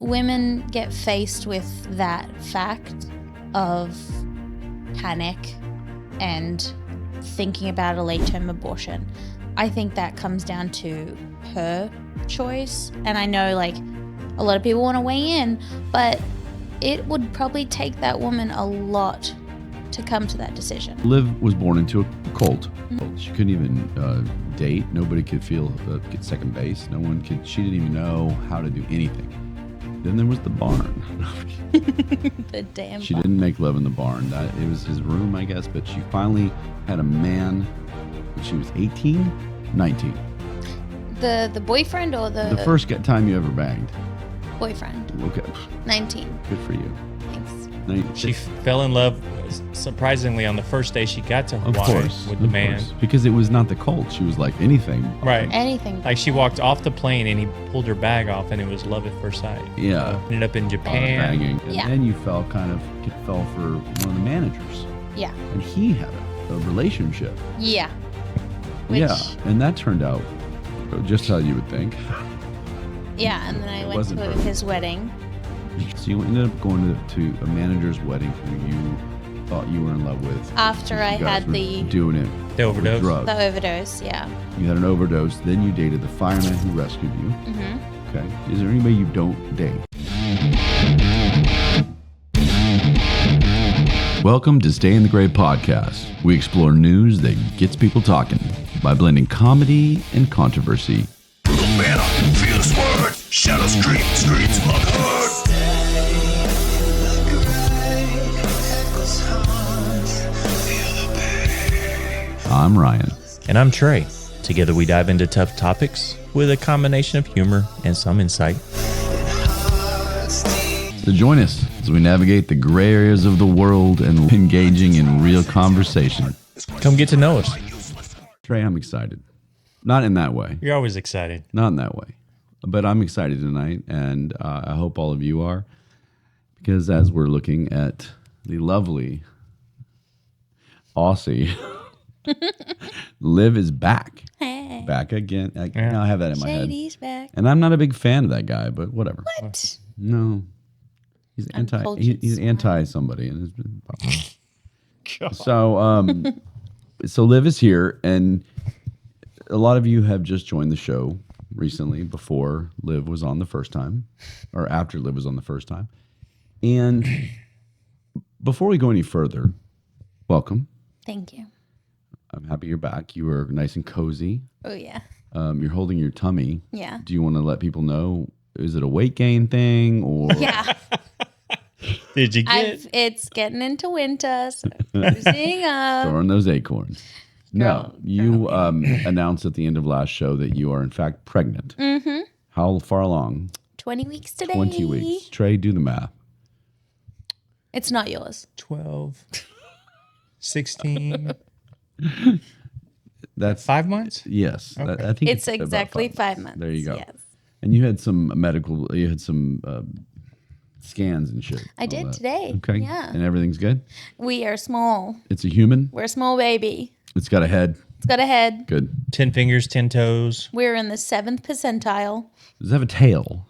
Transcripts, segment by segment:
women get faced with that fact of panic and thinking about a late-term abortion, I think that comes down to her choice. And I know, like, a lot of people want to weigh in, but it would probably take that woman a lot to come to that decision. Liv was born into a cult. She couldn't even date. Nobody could get second base. No one could. She didn't even know how to do anything. Then there was the barn. The damn She barn. didn't make love in the barn. It was his room, I guess. But she finally had a man when she was 18, 19. The boyfriend or the first time you ever banged. boyfriend? Okay. 19. Good for you. Thanks. She fell in love, surprisingly, on the first day she got to Hawaii with the man. Because it was not the cult. She was like anything. Right. Anything. Like, she walked off the plane and he pulled her bag off and it was love at first sight. Yeah. So, ended up in Japan. Banging. And Yeah. then you fell for one of the managers. Yeah. And he had a relationship. Yeah. Yeah. And that turned out just how you would think. Yeah, and then I went wasn't to perfect. his wedding. So you ended up going to a manager's wedding who you thought you were in love with. After I You guys had were the doing it. The overdose. With drugs. the overdose, yeah. You had an overdose. Then you dated the fireman who rescued you. Mm-hmm. Okay. Is there anybody you don't date? Welcome to Stay in the Gray podcast. We explore news that gets people talking by blending comedy and controversy. Man up, feel the sword. Shadow screams unheard. I'm Ryan. And I'm Trey. Together we dive into tough topics with a combination of humor and some insight. So join us as we navigate the gray areas of the world and engaging in real conversation. Come get to know us. Trey, I'm excited. Not in that way. You're always excited. Not in that way. But I'm excited tonight, and I hope all of you are, because as we're looking at the lovely Aussie, Liv is back. Hey. Back again. Now I have that in my head. Shady's back. And I'm not a big fan of that guy, but whatever. What? No. He's Uncultured he's swine. anti somebody. And so Liv is here, and a lot of you have just joined the show recently before Liv was on the first time, or after Liv was on the first time. And before we go any further, welcome. Thank you. I'm happy you're back. You are nice and cozy. Oh, yeah. You're holding your tummy. Yeah. Do you want to let people know, is it a weight gain thing or? Yeah. Did you get It's getting into winter, so losing up. Throwing those acorns. No, Girl, you announced at the end of last show that you are in fact pregnant. Mm-hmm. How far along? 20 weeks today. 20 weeks. Trey, do the math. It's not yours. 12, 16, That's 5 months? yes. Okay. I think It's about exactly 5 5 months. There you go. Yes. And you had some scans and shit. I all did that. today. Okay. Yeah. And everything's good? We are small. It's a human? We're a small baby. It's got a head? It's got a head. Good. 10 fingers, 10 toes. We're in the 7th percentile. Does it have a tail?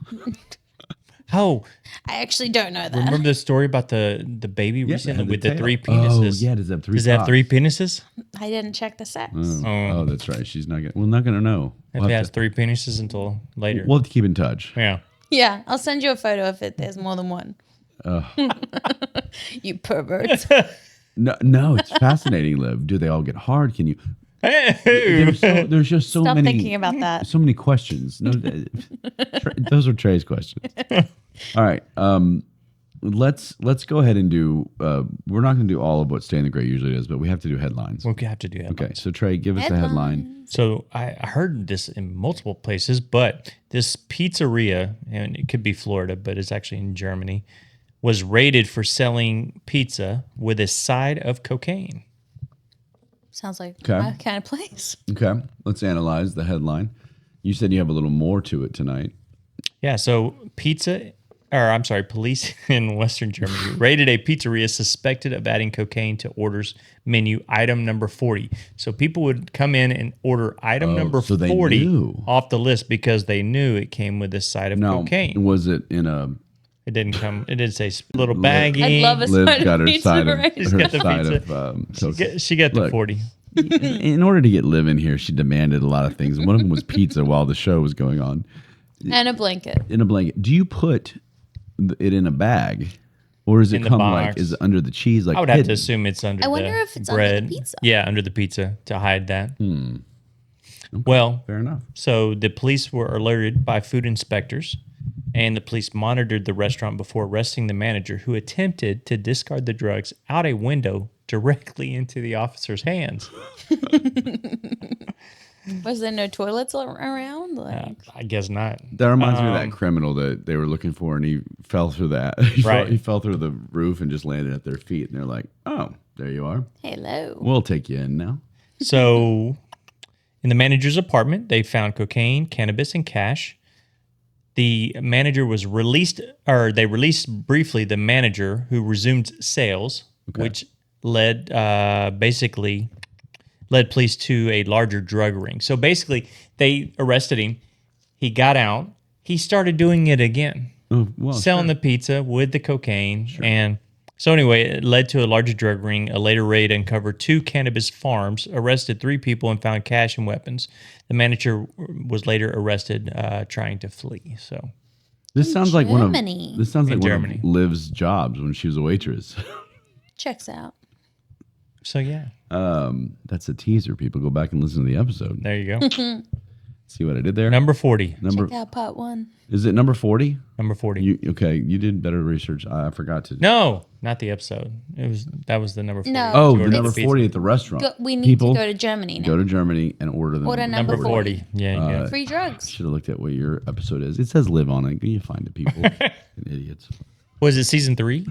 Oh, I actually don't know that. remember the story about the baby Yeah, it recently had the with the tail. 3 penises? Oh, yeah. Does it have three Does it have cocks? 3 penises? I didn't check the sex. Oh, that's right. She's not going to. We're not going to know. If We'll it have has 3 penises until later. we'll have to keep in touch. Yeah. Yeah, I'll send you a photo if there's more than one. You perverts. No, it's fascinating, Liv. Do they all get hard? Can you? There's just so Stop many. thinking about that. So many questions. No, those are Trey's questions. All right. Let's go ahead and do. We're not going to do all of what Stay in the Gray usually does, but we have to do headlines. We'll have to do that. Okay. So Trey, give us the headline. So I heard this in multiple places, but this pizzeria, and it could be Florida, but it's actually in Germany, was raided for selling pizza with a side of cocaine. Sounds like Okay. my kind of place. Okay. Let's analyze the headline. You said you have a little more to it tonight. Yeah, so police in Western Germany raided a pizzeria suspected of adding cocaine to orders menu item number 40. So people would come in and order item number so they 40 knew. off the list because they knew it came with this side of Now, cocaine. was it in a It didn't come. It did say little baggie. I'd love a Liv's side got of her pizza, side of right? her got the side pizza. of cocaine. She got the Look, 40. in order to get Liv in here, she demanded a lot of things. One of them was pizza while the show was going on. And a blanket. In a blanket. Do you put it in a bag, or does it In the come box. like is it under the cheese? Like I would have to hidden? assume it's under. I wonder the if it's under the bread. pizza. Yeah, under the pizza to hide that. Well, Fair enough. so the police were alerted by food inspectors, and the police monitored the restaurant before arresting the manager, who attempted to discard the drugs out a window directly into the officer's hands. Was there no toilets around? Like, I guess not. That reminds me of that criminal that they were looking for, and he fell through that. Right. He fell through the roof and just landed at their feet, and they're like, "Oh, there you are. hello. We'll take you in now." So, in the manager's apartment, they found cocaine, cannabis, and cash. The manager was released, or they released briefly the manager, who resumed sales, which led police to a larger drug ring. So basically, they arrested him. He got out. He started doing it again, Oh, well, selling the pizza with the cocaine. And so anyway, it led to a larger drug ring. A later raid uncovered 2 cannabis farms, arrested 3 people, and found cash and weapons. The manager was later arrested trying to flee. So this sounds like Germany. one Germany. of Liv's jobs when she was a waitress. Checks out. yeah, That's a teaser. People go back and listen to the episode. there you go. See what I did there? Number 40. Number Check out part 1. is it number 40? Number 40. You did better research. I forgot to. No, not the episode. That was the number 40. No. Oh, You the ordered number pizza. 40 at the restaurant. We need People to go to Germany now. go to Germany and order them. Order Number 40. Yeah. Free drugs. Should have looked at what your episode is. It says Liv on it. You find it, people. Idiots. Was it season 3?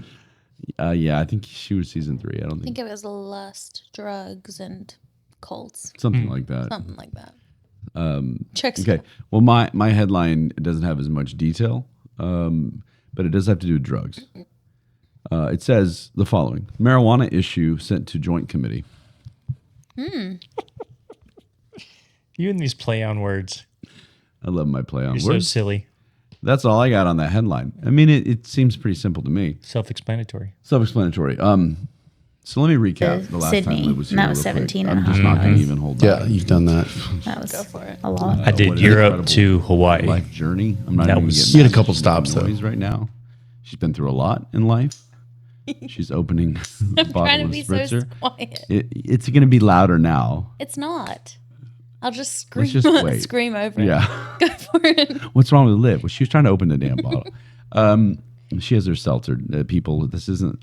Yeah, I think she was season 3. I don't I think think it was lust, drugs, and cults. something like that. Something like that. Checks Okay. out. Well, my headline doesn't have as much detail, but it does have to do with drugs. It says the following: marijuana issue sent to joint committee. You and these play on words. I love my play on You're so words. silly. That's all I got on that headline. I mean, it seems pretty simple to me. Self-explanatory. Self-explanatory. So let me recap the last Sydney. time Liv was here. That was real quick. 17 I'm and a just half not going to hours. even hold Yeah, back. you've done that. That was a lot. I did What an Europe incredible to Hawaii. life journey. I'm not That even was- getting You had a mad. couple She's stops, making though. noise right now. She's been through a lot in life. She's opening a I'm bottle trying to of be so spritzer. quiet. It's going to be louder now. It's not. I'll just scream. just wait. Scream over it. Yeah. Go for it. What's wrong with Liv? Well, she was trying to open the damn bottle. She has her seltzer. People, this isn't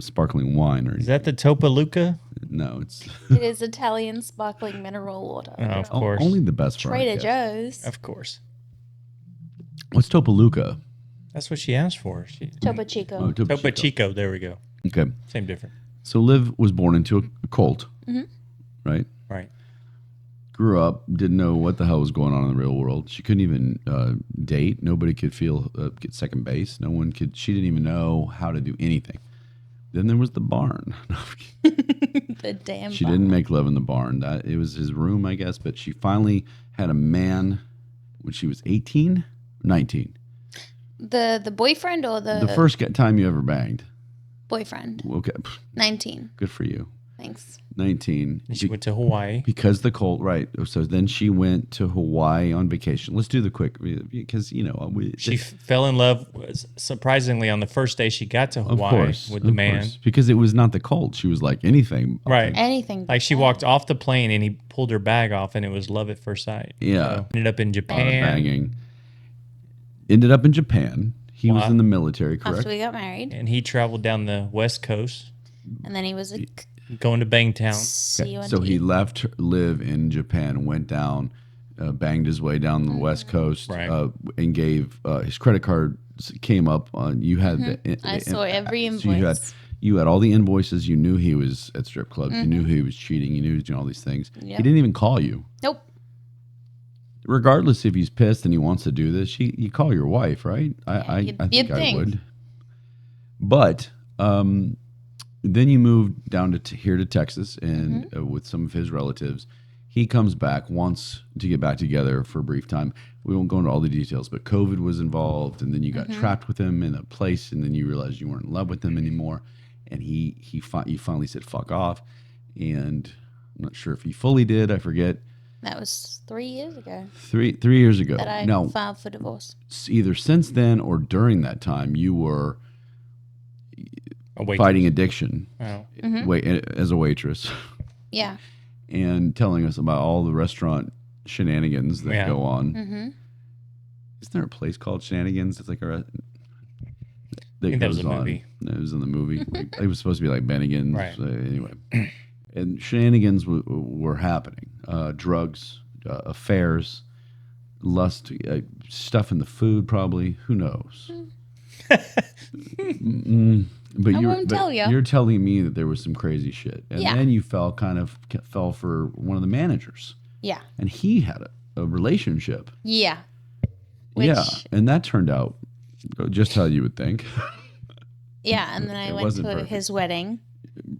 sparkling wine or Is anything. that the Topaluca? No, it's It is Italian sparkling mineral water. Of course. only the best for our Trader guests. Joe's. Of course. What's Topaluca? That's what she asked for. Topo Chico. Oh, Topo Topa Chico. Chico. There we go. Okay. Same difference. So Liv was born into a cult, right? Right. Grew up, didn't know what the hell was going on in the real world. She couldn't even date. Nobody could get second base. No one could. She didn't even know how to do anything. Then there was the barn. No, I'm kidding. The damn She bomb. didn't make love in the barn. It was his room, I guess. But she finally had a man when she was 18, 19. The boyfriend or the, The first time you ever banged. boyfriend? Okay, 19. good for you. Thanks. 19. And she went to Hawaii. Because the cult, right. So then she went to Hawaii on vacation. Let's do the quick, because, She fell in love, surprisingly, on the first day she got to Hawaii with the man. Because it was not the cult. She was like, anything. Right. Anything. Like she walked off the plane and he pulled her bag off and it was love at first sight. Yeah. So, ended up in Japan. Banging. Ended up in Japan. He was Wow. in the military, correct? After we got married. And he traveled down the West Coast, And then he was a going to Bangtown. C-U-N-T. So he left Liv in Japan, went down, banged his way down the West Coast, Right. and gave his credit card came up. You had I saw every so invoice. you had all the invoices. You knew he was at strip clubs. You knew he was cheating. You knew he was doing all these things. Yep. He didn't even call you. Nope. Regardless if he's pissed and he wants to do this, you call your wife, right? I you'd think I think. would. But then you moved down to here to Texas, and with some of his relatives, He comes back, wants to get back together for a brief time. We won't go into all the details, but COVID was involved, and then you got trapped with him in a place, and then you realized you weren't in love with him anymore, and you finally said fuck off, and I'm not sure if he fully did. I forget. That was 3 years ago 3 years ago. that I No, filed for divorce. either since then or during that time, you were Wait. fighting addiction. Oh. Wait, as a waitress. Yeah. And telling us about all the restaurant shenanigans that go on. Mm-hmm. Isn't there a place called Shenanigans? It's like a I think that was a movie. It was in the movie. It was supposed to be like Bennigan's. Right. Anyway, and shenanigans were happening. Drugs, affairs, lust, stuff in the food. Probably, who knows? But I won't tell you. You're telling me that there was some crazy shit, and Yeah. then you fell for one of the managers, Yeah. and he had a relationship. Yeah. Yeah, and that turned out just how you would think. Yeah, and then I It went wasn't to perfect. his wedding.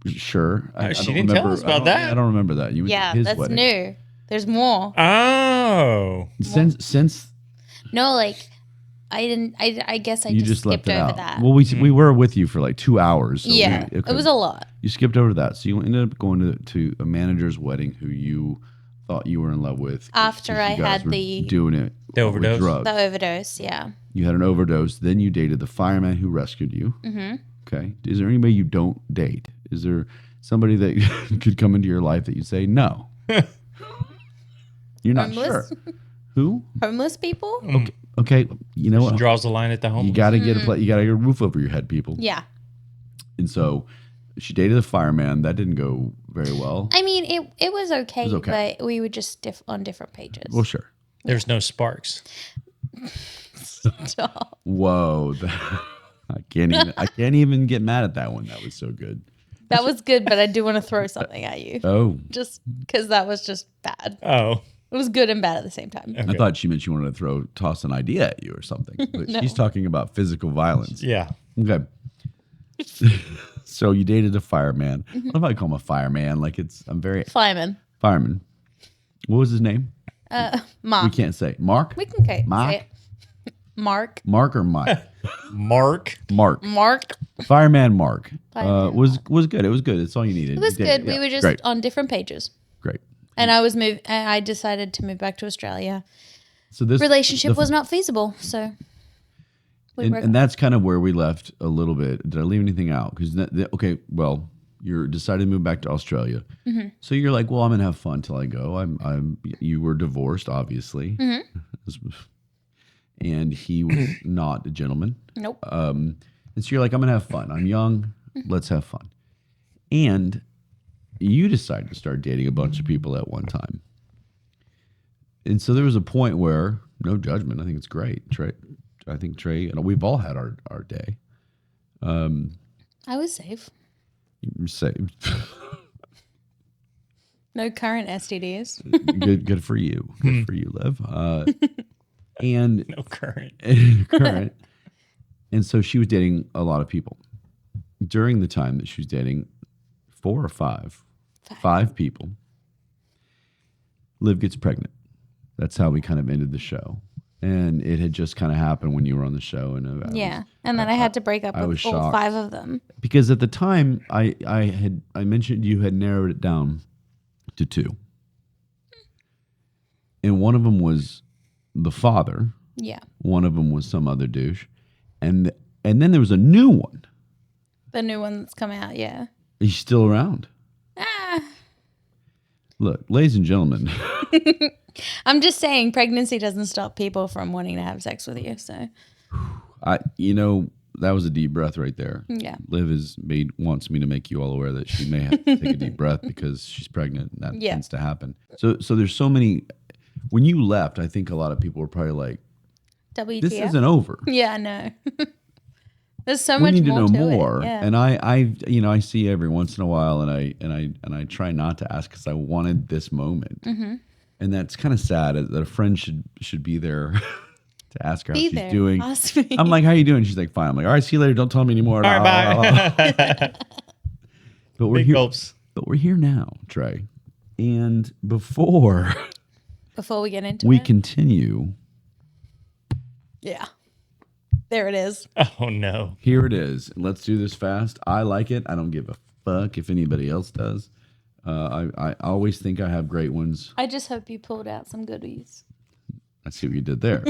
She she didn't tell us about that. I don't remember that. You went Yeah, to his that's wedding. new. There's more. Oh. Since No, like I didn't. I guess I you just left skipped it over out. that. Well, we were with you for like 2 hours. So yeah, okay. it was a lot. You skipped over that, so you ended up going to a manager's wedding who you thought you were in love with. After 'cause I you guys had were the doing it The with overdose? drugs. The overdose. Yeah. You had an overdose. Then you dated the fireman who rescued you. Mm-hmm. Okay. Is there anybody you don't date? Is there somebody that could come into your life that you say no? You're not Homeless? sure. Who? Homeless people. Okay. You know She what? draws the line at the home. You got to get you got to get a roof over your head, people. Yeah. And so she dated the fireman. That didn't go very well. I mean, it was okay, was okay. but we were just on different pages. Well, sure. There's no sparks. Stop. Whoa. I can't even get mad at that one. That was so good. That was good, but I do want to throw something at you, Oh. just because that was just bad. Oh. It was good and bad at the same time. I thought she meant she wanted to toss an idea at you or something. But No. she's talking about physical violence. Yeah. Okay. So you dated a fireman. What if I call him a fireman? Like I'm very Fireman. fireman. What was his name? Mark. We can't say. Mark? We can say Mark? it. Mark. Mark or Mike? Mark. Mark. Mark. Fireman Mark. Fireman was good. It was good. It's all you needed. It was You did good. We Yeah. were just Great. on different pages. Great. And I decided to move back to Australia. So this Relationship the- was not feasible, so we broke and up. that's kind of where we left a little bit. Did I leave anything out? Because okay, well, you're decided to move back to Australia. Mm-hmm. So you're like, well, I'm gonna have fun till I go. You were divorced, obviously, Mm-hmm. and he was not a gentleman. Nope. And so you're like, I'm gonna have fun. I'm young. Let's have fun. And you decided to start dating a bunch of people at one time. And so there was a point where, no judgment, I think it's great. Trey, and we've all had our day. I was safe. You're saved. No current STDs. Good for you. Good for you, Liv. And No current. current. And so she was dating a lot of people. During the time that she was dating 4 or 5, 5 people, Liv gets pregnant. That's how we kind of ended the show. And it had just kind of happened when you were on the show. And Yeah. And then I had to break up I was with all shocked. 5 of them. because at the time I mentioned you had narrowed it down to 2. And one of them was the father. Yeah. One of them was some other douche. And then there was a new one. The new one that's come out, yeah. He's still around. Look, ladies and gentlemen, I'm just saying pregnancy doesn't stop people from wanting to have sex with you, so that was a deep breath right there. yeah. Liv wants me to make you all aware that she may have to take a deep breath because she's pregnant and that Yeah. tends to happen. So there's so many. When you left, I think a lot of people were probably like, WTF. "This isn't over. Yeah, I know. There's so We much need to more know to more." it. Yeah. And I see every once in a while, and I try not to ask because I wanted this moment. Mm-hmm. And that's kind of sad that a friend should be there to ask her how Be she's there. doing. Ask me. I'm like, "How you doing?" She's like, "Fine." I'm like, "All right, see you later. Don't tell me anymore." All right, bye. But we're Big here. gulps. But we're here now, Trey. And before we get into we it. continue, Yeah. There it is. Oh no. here it is. Let's do this fast. I like it. I don't give a fuck if anybody else does. I always think I have great ones. I just hope you pulled out some goodies. I see what you did there.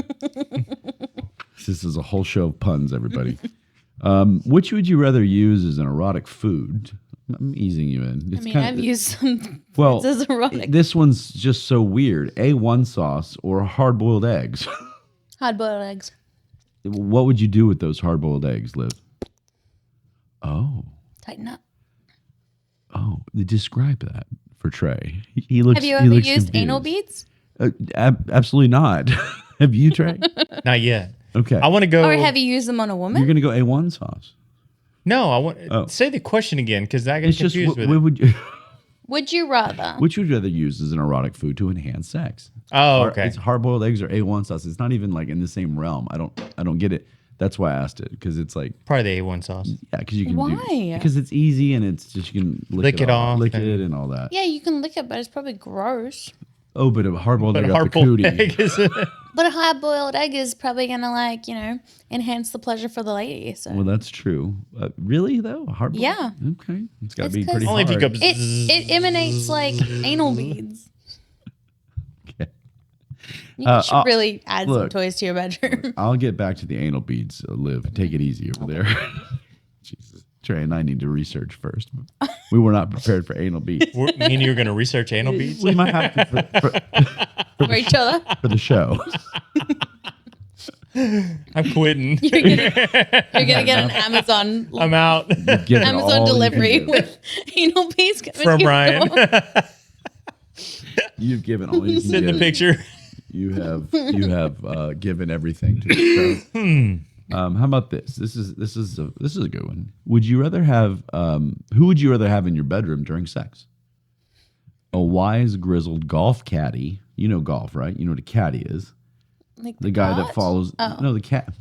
This is a whole show of puns, everybody. Which would you rather use as an erotic food? I'm easing you in. It's I've used some well, foods as erotic. this one's just so weird. A1 sauce or hard-boiled eggs. Hard-boiled eggs. What would you do with those hard-boiled eggs, Liv? Oh, Tighten up. describe that for Trey. He looks. Have you he ever looks used confused. anal beads? Absolutely not. Have you, Trey? Not yet. Okay. I want to go. Or have you used them on a woman? You're gonna go A1 sauce. No, I want. Say the question again because I get It's just confused with what it. would you? Would you rather? Which would you rather use as an erotic food to enhance sex? Oh, okay. It's hard-boiled eggs or A1 sauce. It's not even like in the same realm. I don't get it. That's why I asked it, because it's like, Probably the A1 sauce. yeah, because you can Why? because it's easy and it's just you can lick it off, lick and- it and all that. Yeah, you can lick it, but it's probably gross. Oh, but a hard-boiled But egg a up the hard-boiled cootie. egg is. But a hard-boiled egg is probably gonna enhance the pleasure for the lady. So Well, that's true. Really though, hard-boiled. Yeah. Okay, it's got to It's be 'cause- pretty Only hard. if you go. it emanates like anal beads. Okay. You should I'll- really add some look. toys to your bedroom. I'll get back to the anal beads. Liv, take it easy over there. Jesus, Trey and I need to research first. We were not prepared for anal beads. Me and you were going to research anal beads? We might have to For each other. for the show. I'm quitting. You're gonna get an Amazon I'm out. Give it all Amazon you delivery can give. with anal beads coming From to your Ryan. door. You've given all you can Send the give. picture. You have given everything to the show. How about this? This is a good one. Would you rather have who would you rather have in your bedroom during sex? A wise, grizzled golf caddy. You know golf, right? You know what a caddy is. Like The guy that what? follows. Oh. No, the cat.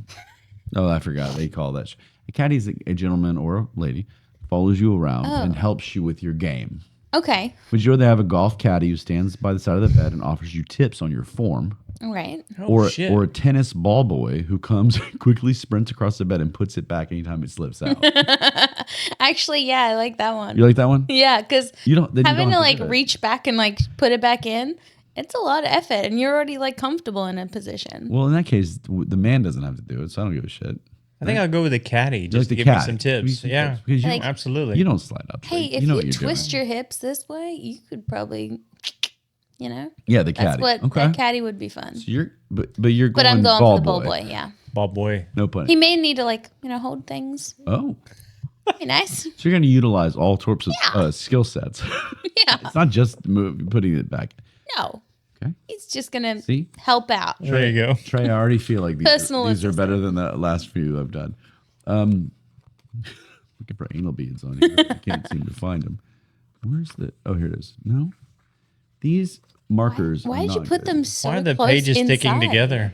Oh, I forgot. They call that. A caddy is a gentleman or a lady follows you around and helps you with your game. Okay. Would you rather have a golf caddy who stands by the side of the bed and offers you tips on your form, All right. Oh, shit. or a tennis ball boy who comes quickly sprints across the bed and puts it back anytime it slips out? Actually, yeah, I like that one. You like that one? Yeah, because You don't. Then you having don't to have do that. reach back and put it back in, it's a lot of effort, and you're already comfortable in a position. Well, in that case, the man doesn't have to do it, so I don't give a shit. I think I'll go with the caddy like just the to give me caddy. some Give you tips. some Yeah, tips, because you, absolutely. you don't slide up. Hey, Like, if you know you what you're twist doing. your hips this way, you could probably, Yeah, the that's caddy. what Okay. that caddy would be fun. So you're, but you're But going I'm going ball for the ball boy. boy. Yeah, Ball boy. No pun. he may need to hold things. Oh, Be nice. so you're going to utilize all sorts of skill sets. Yeah. It's not just putting it back. No, Okay. he's just gonna See? help out. There you go. Trey, I already feel like Personal these are assistant. better than the last few I've done. Looking for anal beads on here. I can't seem to find them. Where's the? Oh, here it is. No, these markers. Why are did you not put good. them so Why are the close pages sticking inside? together?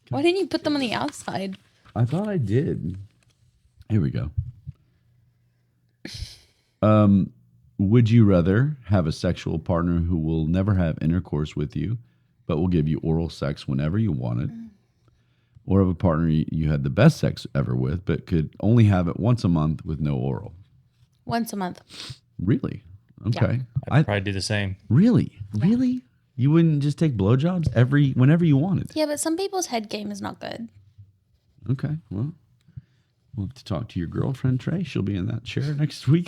Why didn't you put them on the outside? I thought I did. Here we go. Would you rather have a sexual partner who will never have intercourse with you, but will give you oral sex whenever you want it, or have a partner you had the best sex ever with, but could only have it once a month with no oral? Once a month. Really? Okay. I'd probably do the same. Really? You wouldn't just take blowjobs whenever you wanted? Yeah, but some people's head game is not good. Okay. Well, we'll have to talk to your girlfriend, Trey. She'll be in that chair next week.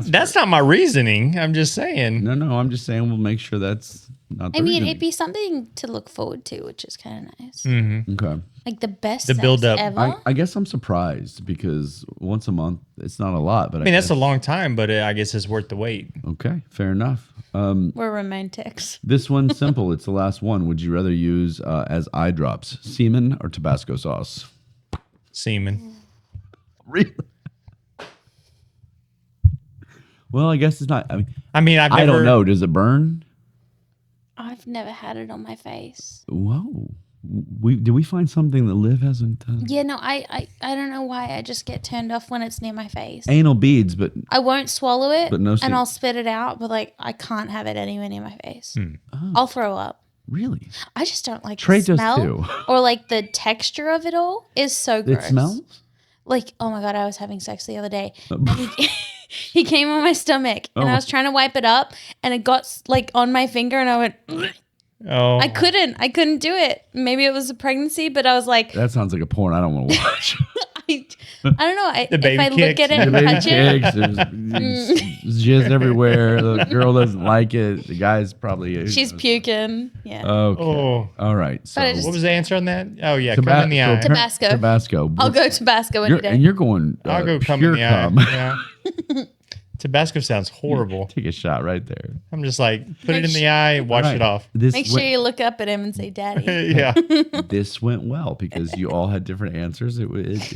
That's not my reasoning. I'm just saying. No. I'm just saying we'll make sure that's not the I mean, reasoning. it'd be something to look forward to, which is kind of nice. Okay. Like the best The sex build-up. ever. I guess I'm surprised because once a month, it's not a lot. But I mean, that's a long time, but I guess it's worth the wait. Okay, fair enough. We're romantics. This one's simple. It's the last one. Would you rather use as eye drops semen or Tabasco sauce? Semen. Really? Well, I guess it's not. I mean, I mean, I don't know. Does it burn? I've never had it on my face. Whoa. Did we find something that Liv hasn't done? Yeah, no, I don't know why I just get turned off when it's near my face. Anal beads, but I won't swallow it, But no and semen. I'll spit it out, but like I can't have it anywhere near my face. Oh. I'll throw up. really, I just don't like Trey the does smell too. or like the texture of it all is so gross. It smells. Like, oh my God, I was having sex the other day. And he came on my stomach and I Oh. was trying to wipe it up and it got like on my finger and I went, Oh, I couldn't do it. Maybe it was a pregnancy, but I was like, That sounds like a porn I don't want to watch. I don't know. The baby if I look kicks. at it The and baby touch it, kicks. There's jizz everywhere. The girl doesn't like it. The guy's probably. she's puking. Yeah. Okay. Oh. All right. So I just- what was the answer on that? Oh yeah, come in the eye. Tabasco. Tabasco. I'll go Tabasco any day. And you're going. I'll go come pure in the eye. cum. Yeah. Tabasco sounds horrible. Take a shot right there. I'm just like, put it Make in the eye, wash All right. it off. This Make sure you look up at him and say, Daddy. Yeah. this went well because you all had different answers. It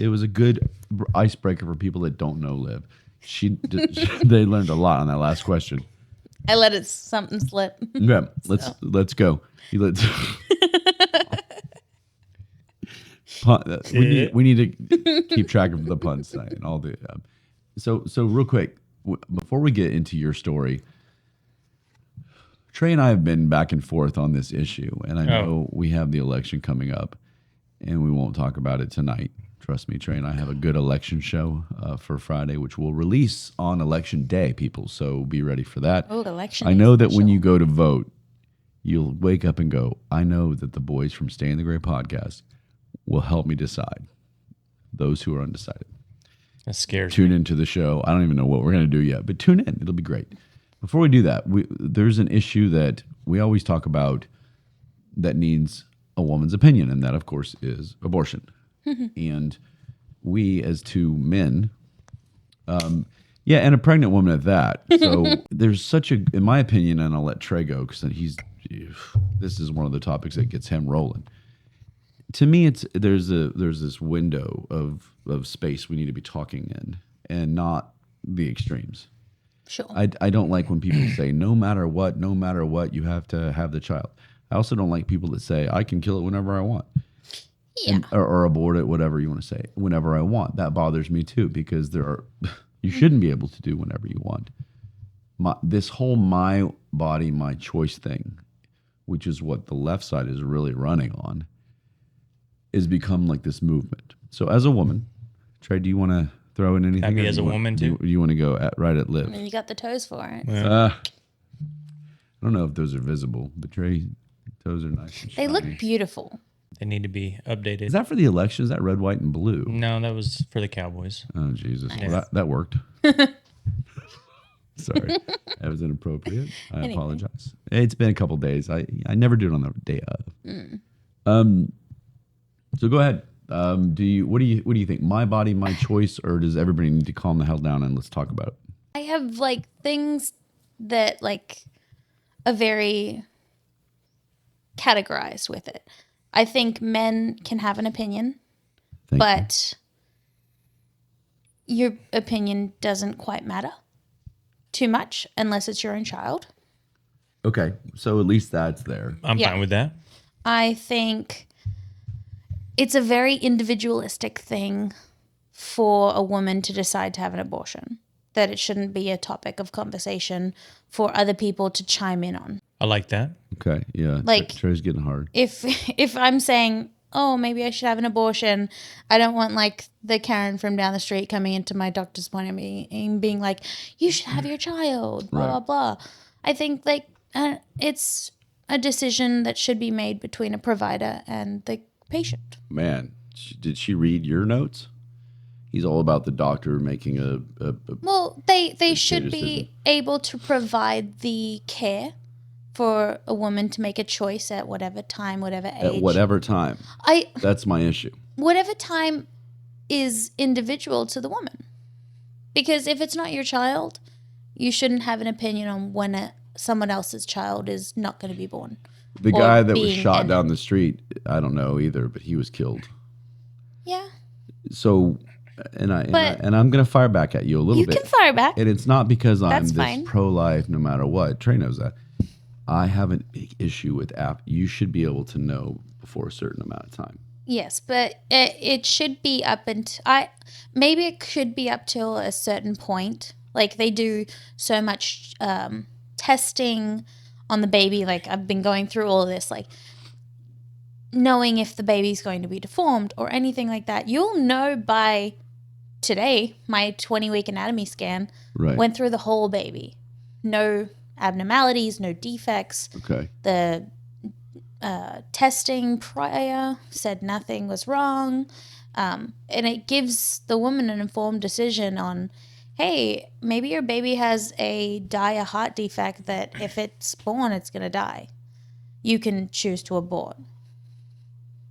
was a good icebreaker for people that don't know Liv. They learned a lot on that last question. I let it something slip. Yeah, let's go. Let's. We need to keep track of the puns tonight and all the. So real quick, before we get into your story, Trey and I have been back and forth on this issue, and I know we have the election coming up, and we won't talk about it tonight. Trust me, Trey and I have a good election show for Friday, which will release on election day, people. So be ready for that. Oh, election. I know that when you go to vote, you'll wake up and go, I know that the boys from Stay in the Gray podcast will help me decide. Those who are undecided. That scares me. Tune into the show. I don't even know what we're going to do yet, but tune in. It'll be great. Before we do that, there's an issue that we always talk about that needs a woman's opinion, and that, of course, is abortion. And we, as two men, and a pregnant woman at that. So there's such a, in my opinion, and I'll let Trey go because this is one of the topics that gets him rolling. To me, there's this window of space we need to be talking in, and not the extremes. Sure. I don't like when people say no matter what, you have to have the child. I also don't like people that say I can kill it whenever I want. Yeah. Or abort it, whatever you want to say, whenever I want. That bothers me too, because you shouldn't be able to do whenever you want. This whole my body, my choice thing, which is what the left side is really running on, is become like this movement. So as a woman, Trey, do you want to throw in anything? Can I be or as do a you want- woman, do too? you want to go right at Liv? I mean, you got the toes for it. I don't know if those are visible, but Trey, toes are nice. And They look shiny. beautiful. They need to be updated. Is that for the election? Is that red, white, and blue? No, that was for the Cowboys. Oh, Jesus. Nice. Well, that worked. Sorry. That was inappropriate. I Anyway. apologize. It's been a couple days. I never do it on the day of. So go ahead. What do you think? My body, my choice, or does everybody need to calm the hell down and let's talk about it? I have like things that like are very categorized with it. I think men can have an opinion, Thank you. but your opinion doesn't quite matter too much unless it's your own child. Okay. So at least that's there. I'm Yeah. fine with that. I think it's a very individualistic thing for a woman to decide to have an abortion, that it shouldn't be a topic of conversation for other people to chime in on. I like that. Okay. Yeah. Like- Trey's getting hard. If I'm saying, oh, maybe I should have an abortion, I don't want like the Karen from down the street coming into my doctor's appointment and being like, you should have your child, blah, Right. blah, blah. I think like it's a decision that should be made between a provider and the patient. Man, did she read your notes? He's all about the doctor making a Well, they It's should their be decision. able to provide the care for a woman to make a choice at whatever time, whatever age. at whatever time. That's my issue. Whatever time is individual to the woman. Because if it's not your child, you shouldn't have an opinion on when someone else's child is not going to be born. The Or guy that was being shot ended. down the street, I don't know either, but he was killed. Yeah. So, and But- I'm going to fire back at you a little You bit. can fire back. And it's not because I'm That's this fine. pro-life no matter what. Trey knows that. I have an issue with app. You should be able to know before a certain amount of time. Yes, but it should be up until maybe it should be up till a certain point. Like they do so much testing on the baby. Like I've been going through all of this, like knowing if the baby's going to be deformed or anything like that. You'll know by today. My 20-week anatomy scan went through the whole baby. No abnormalities, no defects. Okay. The testing prior said nothing was wrong. And it gives the woman an informed decision on, hey, maybe your baby has a dire heart defect that if it's born, it's going to die. You can choose to abort.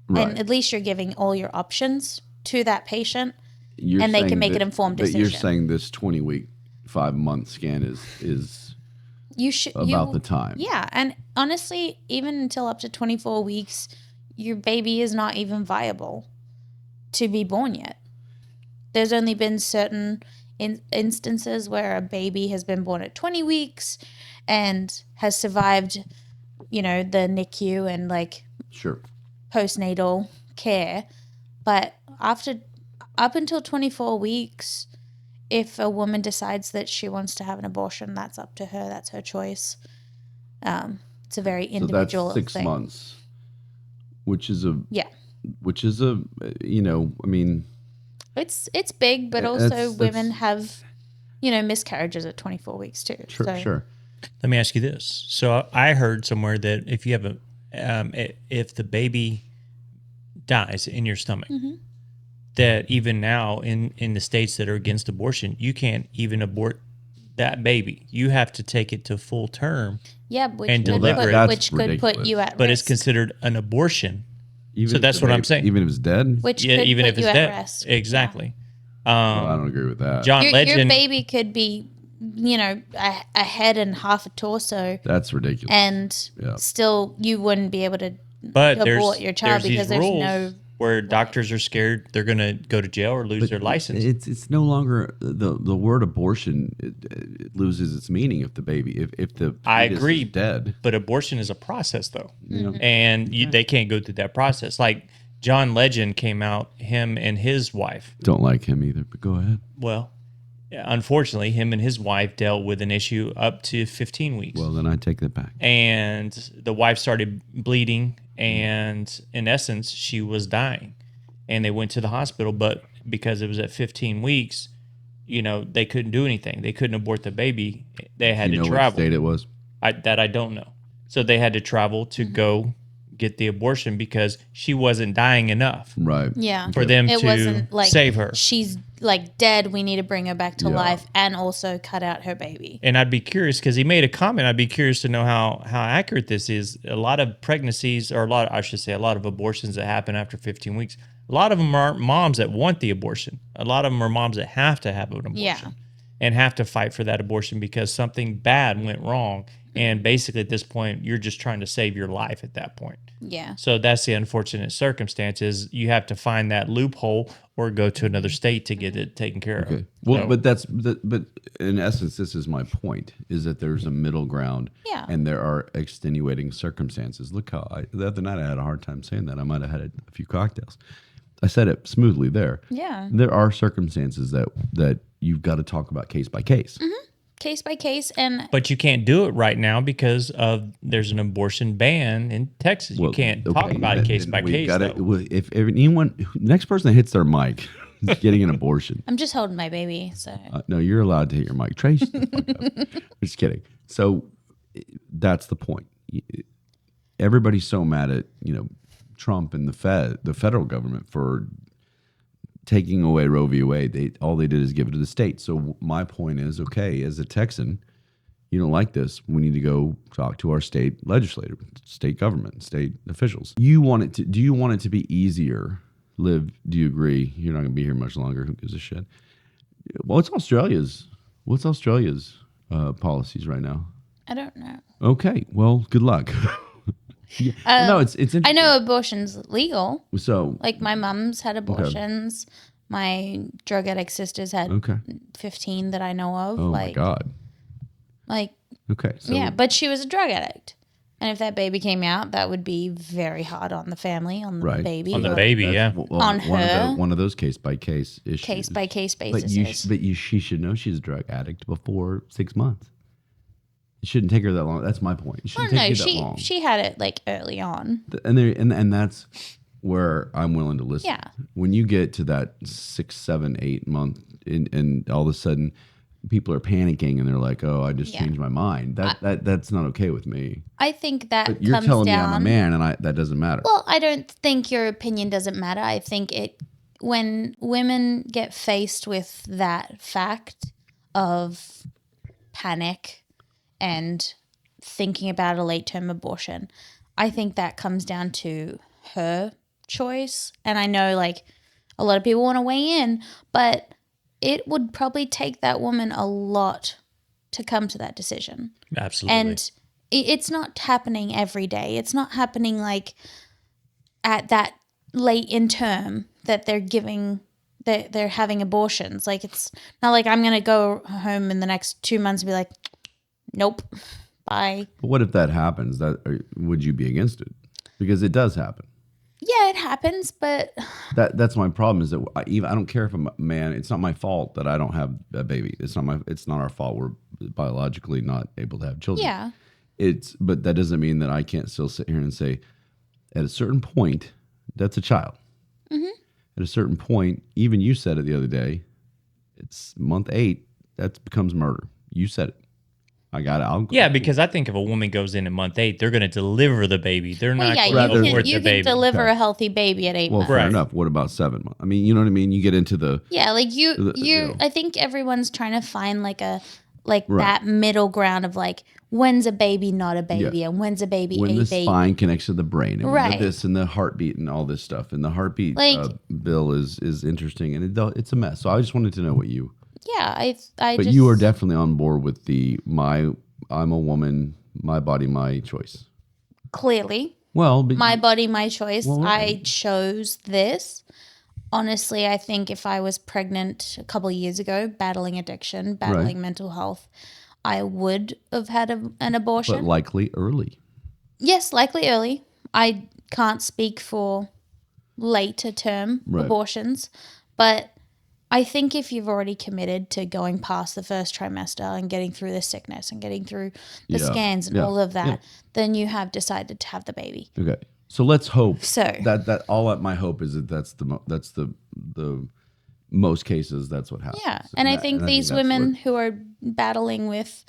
Right. And at least you're giving all your options to that patient, You're and they can saying make that- an informed but decision. you're saying this 20-week, 5-month scan is about the time. Yeah, and honestly, even until up to 24 weeks, your baby is not even viable to be born yet. There's only been certain instances where a baby has been born at 20 weeks and has survived, the NICU and like Sure. postnatal care. But up until 24 weeks, if a woman decides that she wants to have an abortion, that's up to her. That's her choice. It's a very individual so that's 6 thing. months, which is a Yeah. I mean, It's big, but also That's- women have, miscarriages at 24 weeks too. sure. Let me ask you this. So I heard somewhere that if you have if the baby dies in your stomach, that even now in the states that are against abortion, you can't even abort that baby. You have to take it to full term, Yeah, which And could, deliver put, it. which could put Ridiculous. you at but risk. it's considered an abortion. Even So if that's the what I'm baby- saying. Even if it's dead? which Yeah, could even put if you it's at dead. risk. Exactly. Well, I don't agree with that. John Your Legend. baby could be, a head and half a torso, That's ridiculous. and Yeah. still you wouldn't be able to But abort your child there's because these rules no. where doctors are scared they're going to go to jail or lose their license. It's no longer the word abortion. It loses its meaning if the baby if the I fetus agree. is dead. But abortion is a process, though, Mm-hmm. and they can't go through that process. Like John Legend came out, him and his wife. Don't like him either. But go ahead. Well, unfortunately, him and his wife dealt with an issue up to 15 weeks. Well, then I take that back. And the wife started bleeding, and in essence, she was dying. And they went to the hospital, but because it was at 15 weeks, they couldn't do anything. They couldn't abort the baby. They had You know to what travel. state it was? I don't know. So they had to travel to go get the abortion because she wasn't dying enough Right. Yeah. for them It to wasn't like save her. she's like dead. We need to bring her back to Yeah. life and also cut out her baby. And I'd be curious because he made a comment. I'd be curious to know how accurate this is. A lot of pregnancies, or a lot of abortions that happen after 15 weeks. A lot of them are moms that want the abortion. A lot of them are moms that have to have an abortion Yeah. and have to fight for that abortion because something bad went wrong. And basically, at this point, you're just trying to save your life at that point. Yeah. So that's the unfortunate circumstances. You have to find that loophole or go to another state to get it taken care Okay. of. Well, So- but in essence, this is my point: is that there's a middle ground, Yeah. and there are extenuating circumstances. Look how the other night I had a hard time saying that. I might have had a few cocktails. I said it smoothly there. Yeah. There are circumstances that you've got to talk about case by case. Case by case. And But you can't do it right now because there's an abortion ban in Texas. You can't talk okay, about it case then by we've case. gotta- though. well, if anyone next person that hits their mic is getting an abortion. I'm just holding my baby. So No, you're allowed to hit your mic. Trace the fuck up. Just kidding. So that's the point. Everybody's so mad at Trump and the federal government for taking away Roe v. Wade. All they did is give it to the state. So my point is, okay, as a Texan, you don't like this. We need to go talk to our state legislator, state government, state officials. Do you want it to be easier? Liv, do you agree? You're not going to be here much longer. Who gives a shit? What's Australia's policies right now? I don't know. Okay, well, good luck. Yeah. No, it's interesting. I know abortion's legal. So Like my mom's had abortions. My drug addict sisters had okay. 15 that I know of. Oh my God. Like Okay. So yeah, but she was a drug addict. And if that baby came out, that would be very hard on the family, on the Right. baby. On the baby, yeah. On her. One of those case by case issues. Case by case But basis. she should know she's a drug addict before 6 months. It shouldn't take her that long. That's my point. It shouldn't take you that long. She had it like early on. And that's where I'm willing to listen. Yeah. When you get to that 6, 7, 8 month, and all of a sudden people are panicking and they're like, "Oh, I just changed my mind." That's not okay with me. I think that But you're comes telling down, me I'm a man, and that doesn't matter. Well, I don't think your opinion doesn't matter. I think when women get faced with that fact of panic and thinking about a late-term abortion, I think that comes down to her choice. And I know like a lot of people want to weigh in, but it would probably take that woman a lot to come to that decision. Absolutely. And it's not happening every day. It's not happening like at that late in term that they're having abortions. Like it's not like I'm going to go home in the next 2 months and be like, nope, bye. But what if that happens? Would you be against it? Because it does happen. Yeah, it happens, but That's my problem. Is that I don't care if I'm a man. It's not my fault that I don't have a baby. It's not our fault. We're biologically not able to have children. yeah. But that doesn't mean that I can't still sit here and say, at a certain point, that's a child. Mm-hmm. At a certain point, even you said it the other day. It's month 8. That becomes murder. You said it. I got it. Yeah, because I think if a woman goes in month 8, they're going to deliver the baby. They're Well, not yeah, going to abort you the can baby. deliver a healthy baby at 8 Well, months. fair Right. enough. What about 7 months? I mean, you know what I mean. You get into the Yeah, like you know. I think everyone's trying to find like Right. that middle ground of like when's a baby not a baby and when's a baby when a the baby. spine connects to the brain, and Right. this and the heartbeat and all this stuff. And the heartbeat Like- bill is interesting, and it's a mess. So I just wanted to know what you. Yeah, I But just you are definitely on board with I'm a woman, my body, my choice. clearly Well, but my body, my choice. Well, I chose this. Honestly, I think if I was pregnant a couple of years ago, battling addiction, battling mental health, I would have had an abortion. but likely early. Yes, likely early. I can't speak for later term Right. abortions, but I think if you've already committed to going past the first trimester and getting through the sickness and getting through the Yeah. scans and Yeah. all of that, Yeah. then you have decided to have the baby. Okay, so let's hope So- that all my hope is that that's the most cases that's what happens. Yeah, and I think these that's women what- who are battling with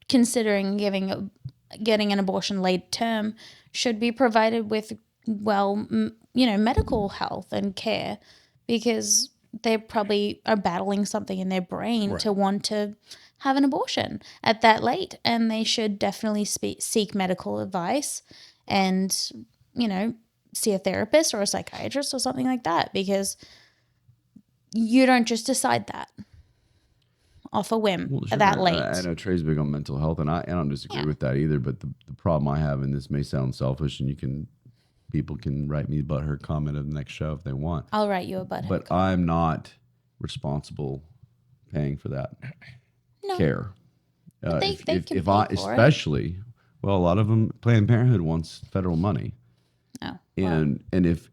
considering getting an abortion late term should be provided with medical health and care, because they probably are battling something in their brain to want to have an abortion at that late, and they should definitely seek medical advice and see a therapist or a psychiatrist or something like that, because you don't just decide that off a whim Well, sure. that late. I know Trey's big on mental health, and I don't disagree with that either. But the problem I have, and this may sound selfish, and people can write me about her comment of the next show if they want. I'll write you a butthead. But I'm not responsible paying for that care. they can pay if for it. especially, well, a lot of them, Planned Parenthood wants federal money, Oh, and if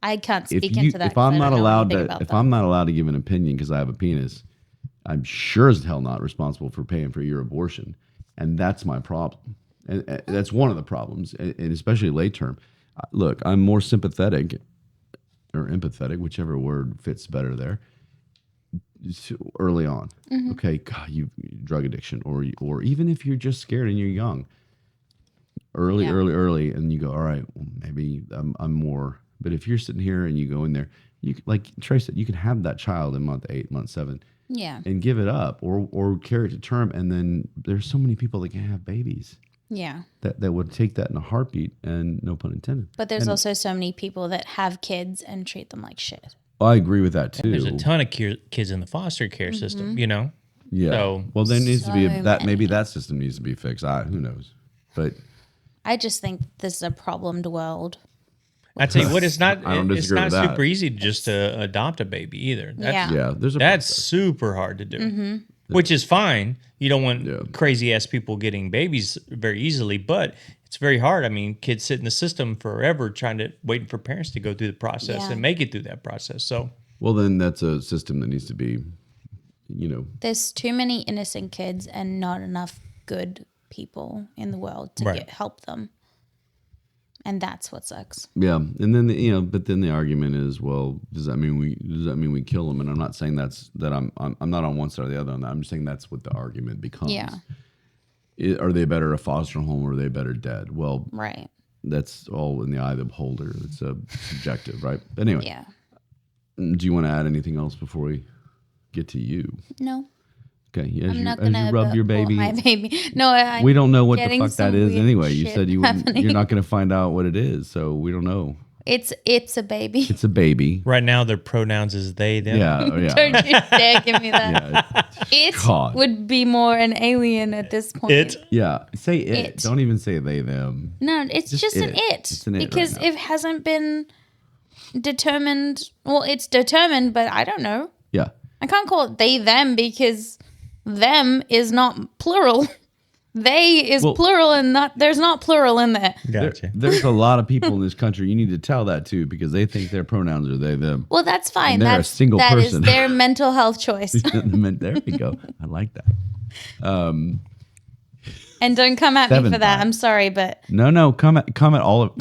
I can't if speak you into that. if 'cause I'm I not don't know allowed anything to about if that. I'm not allowed to give an opinion because I have a penis, I'm sure as hell not responsible for paying for your abortion, and that's my problem. And that's one of the problems, and especially late term. Look, I'm more sympathetic or empathetic, whichever word fits better there. Early on, okay, God, you drug addiction, or even if you're just scared and you're young, early, and you go, all right, well, maybe I'm more. But if you're sitting here and you go in there, you like Trey said, you can have that child in month 8, month 7, Yeah. and give it up, or carry it to term, and then there's so many people that can have babies Yeah. that would take that in a heartbeat, and no pun intended. But there's also so many people that have kids and treat them like shit. I agree with that too. There's a ton of kids in the foster care system, Yeah. So- Well, there needs to be So maybe many. that system needs to be fixed. Who knows? But I just think this is a problemed world. I tell you what, it's not. I don't It's disagree not with that. super easy just to adopt a baby either. That's, Yeah. there's a That's process. super hard to do, which is fine. You don't want Yeah. crazy ass people getting babies very easily, but it's very hard. I mean, kids sit in the system forever waiting for parents to go through the process Yeah. and make it through that process. So, Well, then that's a system that needs to be, There's too many innocent kids and not enough good people in the world to Right. help them. And that's what sucks. yeah. And then but then the argument is, well, does that mean we kill them? And I'm not saying that I'm not on one side or the other on that. I'm just saying that's what the argument becomes. Yeah. Are they better a foster home or are they better dead? Well, Right. that's all in the eye of the beholder. It's subjective, right? Anyway, Yeah. do you want to add anything else before we get to you? No. Okay, I'm not as gonna you rub your baby, my baby. No, I'm we don't know what the getting fuck that some is weird anyway. You shit said you're happening. not going to find out what it is, so we don't know. It's a baby. It's a baby. right now, their pronouns is they, them. Yeah, yeah. Don't you dare give me that. Yeah, It God. would be more an alien at this point. It. yeah. Say it. It. Don't even say they them. No, it's just an it. it. It's an it right because now. it hasn't been determined. Well, it's determined, but I don't know. Yeah. I can't call it they, them because them is not plural. They is Well- plural and there's not plural in there. Gotcha. There's a lot of people in this country. You need to tell that too because they think their pronouns are they them. Well, that's fine. And they're a That's single that is person. their mental health choice. There we go. I like that. And don't come at me Seven for that. times. I'm sorry, but No. Come at all of.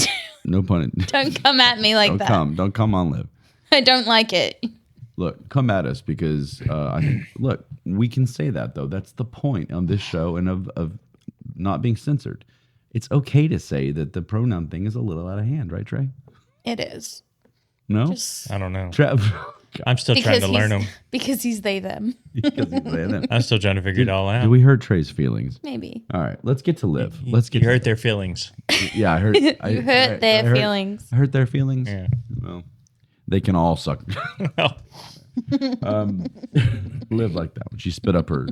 No pun intended. don't come at me like that. Don't come on, Liv. I don't like it. Look, come at us because I think. Look, we can say that though. That's the point on this show and of not being censored. It's okay to say that the pronoun thing is a little out of hand, right, Trey? It is. No, Just I don't know. Trev. I'm still trying to learn them. Because he's they, them. Because he's saying that. I'm still trying to figure it all out. Did we hurt Trey's feelings? Maybe. All right, let's get to Liv. Let's get. You hurt their feelings. Yeah, I heard. You hurt their feelings. I hurt their feelings. Yeah. Well, they can all suck. Well, Live like that when she spit up her.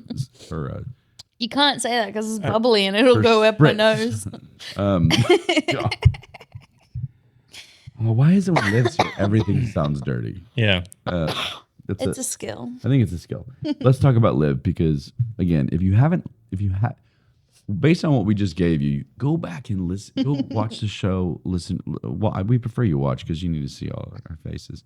You can't say that because it's bubbly and it'll go up my spritz. nose. God. Well, why is it when Liv's here, everything sounds dirty? yeah. It's a skill. I think it's a skill. Let's talk about Liv because again, if you have, based on what we just gave you, go back and listen. Go watch the show. Listen. Well, we prefer you watch because you need to see all our faces.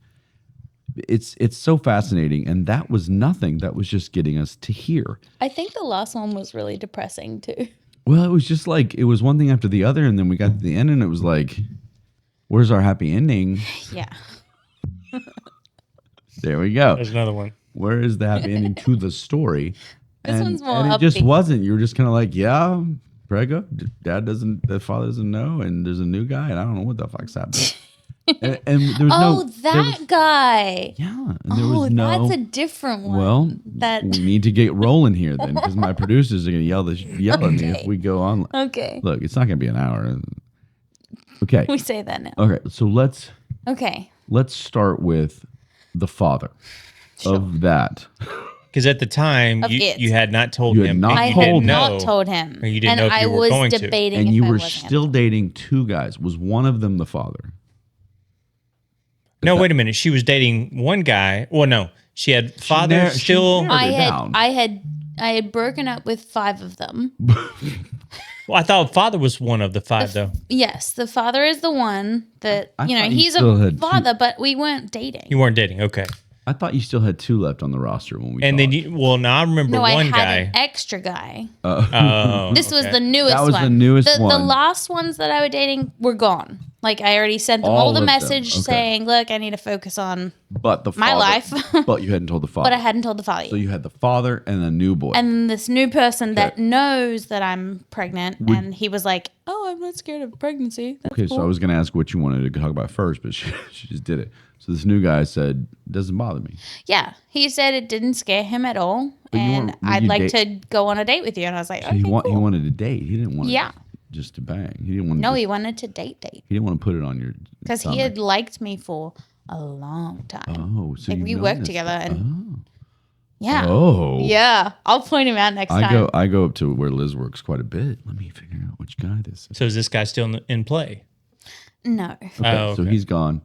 It's so fascinating, and that was nothing. That was just getting us to here. I think the last one was really depressing too. Well, it was just like it was one thing after the other, and then we got to the end, and it was like, "Where's our happy ending?" Yeah. There we go. There's another one. Where is the happy ending to the story? This one's more and it just upbeat. wasn't. You were just kind of like, yeah, prego. The father doesn't know, and there's a new guy, and I don't know what the fuck's happening. and there was Oh, there that was- guy. yeah, and there Oh, was no. that's a different one. Well, that we need to get rolling here then, because my producers are going to yell at me if we go on. okay. Look, it's not going to be an hour. Okay. We say that now. Okay. So let's Okay. start with the father of that. Because at the time, Of it. you had not told You had him. not and I you had didn't not know. told him. Or you didn't and know if I you were was going to. debating And if you I were wasn't. still dating two guys. Was one of them the father? No, wait a minute. She was dating one guy. Well, no. She had father mar- she still. married- I it had down. broken up with 5 of them. Well, I thought father was one of the 5, though. Yes, the father is the one that I thought you he's still a had father, but we weren't dating. You weren't dating. Okay. I thought you still had 2 left on the roster when we And talked. then, now I remember No, I one had guy. an extra guy. Oh, This was okay. the newest That was one. the newest The one. last ones that I was dating were gone. Like I already sent them All all the of them. message Okay. saying, "Look, I need to focus on." but the my father, life. but you hadn't told the father. But I hadn't told the father. So yet. you had the father and a new boy. And this new person that Okay. knows that I'm pregnant, and he was like, "Oh, I'm not scared of pregnancy." That's Okay, cool. so I was going to ask what you wanted to talk about first, but she just did it. So this new guy said, "Doesn't bother me." Yeah, he said it didn't scare him at all, But you and weren't- were I'd you like date- to go on a date with you. And I was like, So okay, he cool. wanted to date. He didn't want Yeah. just to bang. He didn't want. No, to he wanted to date. He didn't want to put it on your Because he had liked me for a long time. Oh, so Like, you've we known worked this together guy. and yeah. Oh. Yeah. I'll point him out next time. I go up to where Liz works quite a bit. Let me figure out which guy this is. So is this guy still in play? No. Okay, Oh, so okay. he's gone.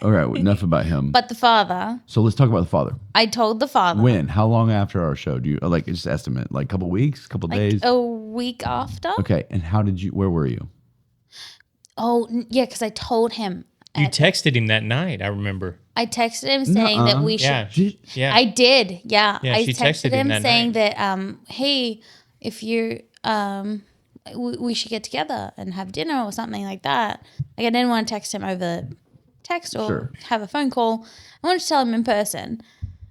All right, well, enough about him. But the father, So let's talk about the father. I told the father. When? How long after our show? Do you like just estimate? Like a couple weeks, couple Like days? a week after. Okay, and how did you? Where were you? yeah, because I told him. You texted him that night, I remember. I texted him saying that we should. Yeah. Yeah. I did. Yeah. Yeah, I she texted texted him him that saying night. that, hey, if you're, we should get together and have dinner or something like that. Like I didn't want to text him over text or have a phone call. I wanted to tell him in person.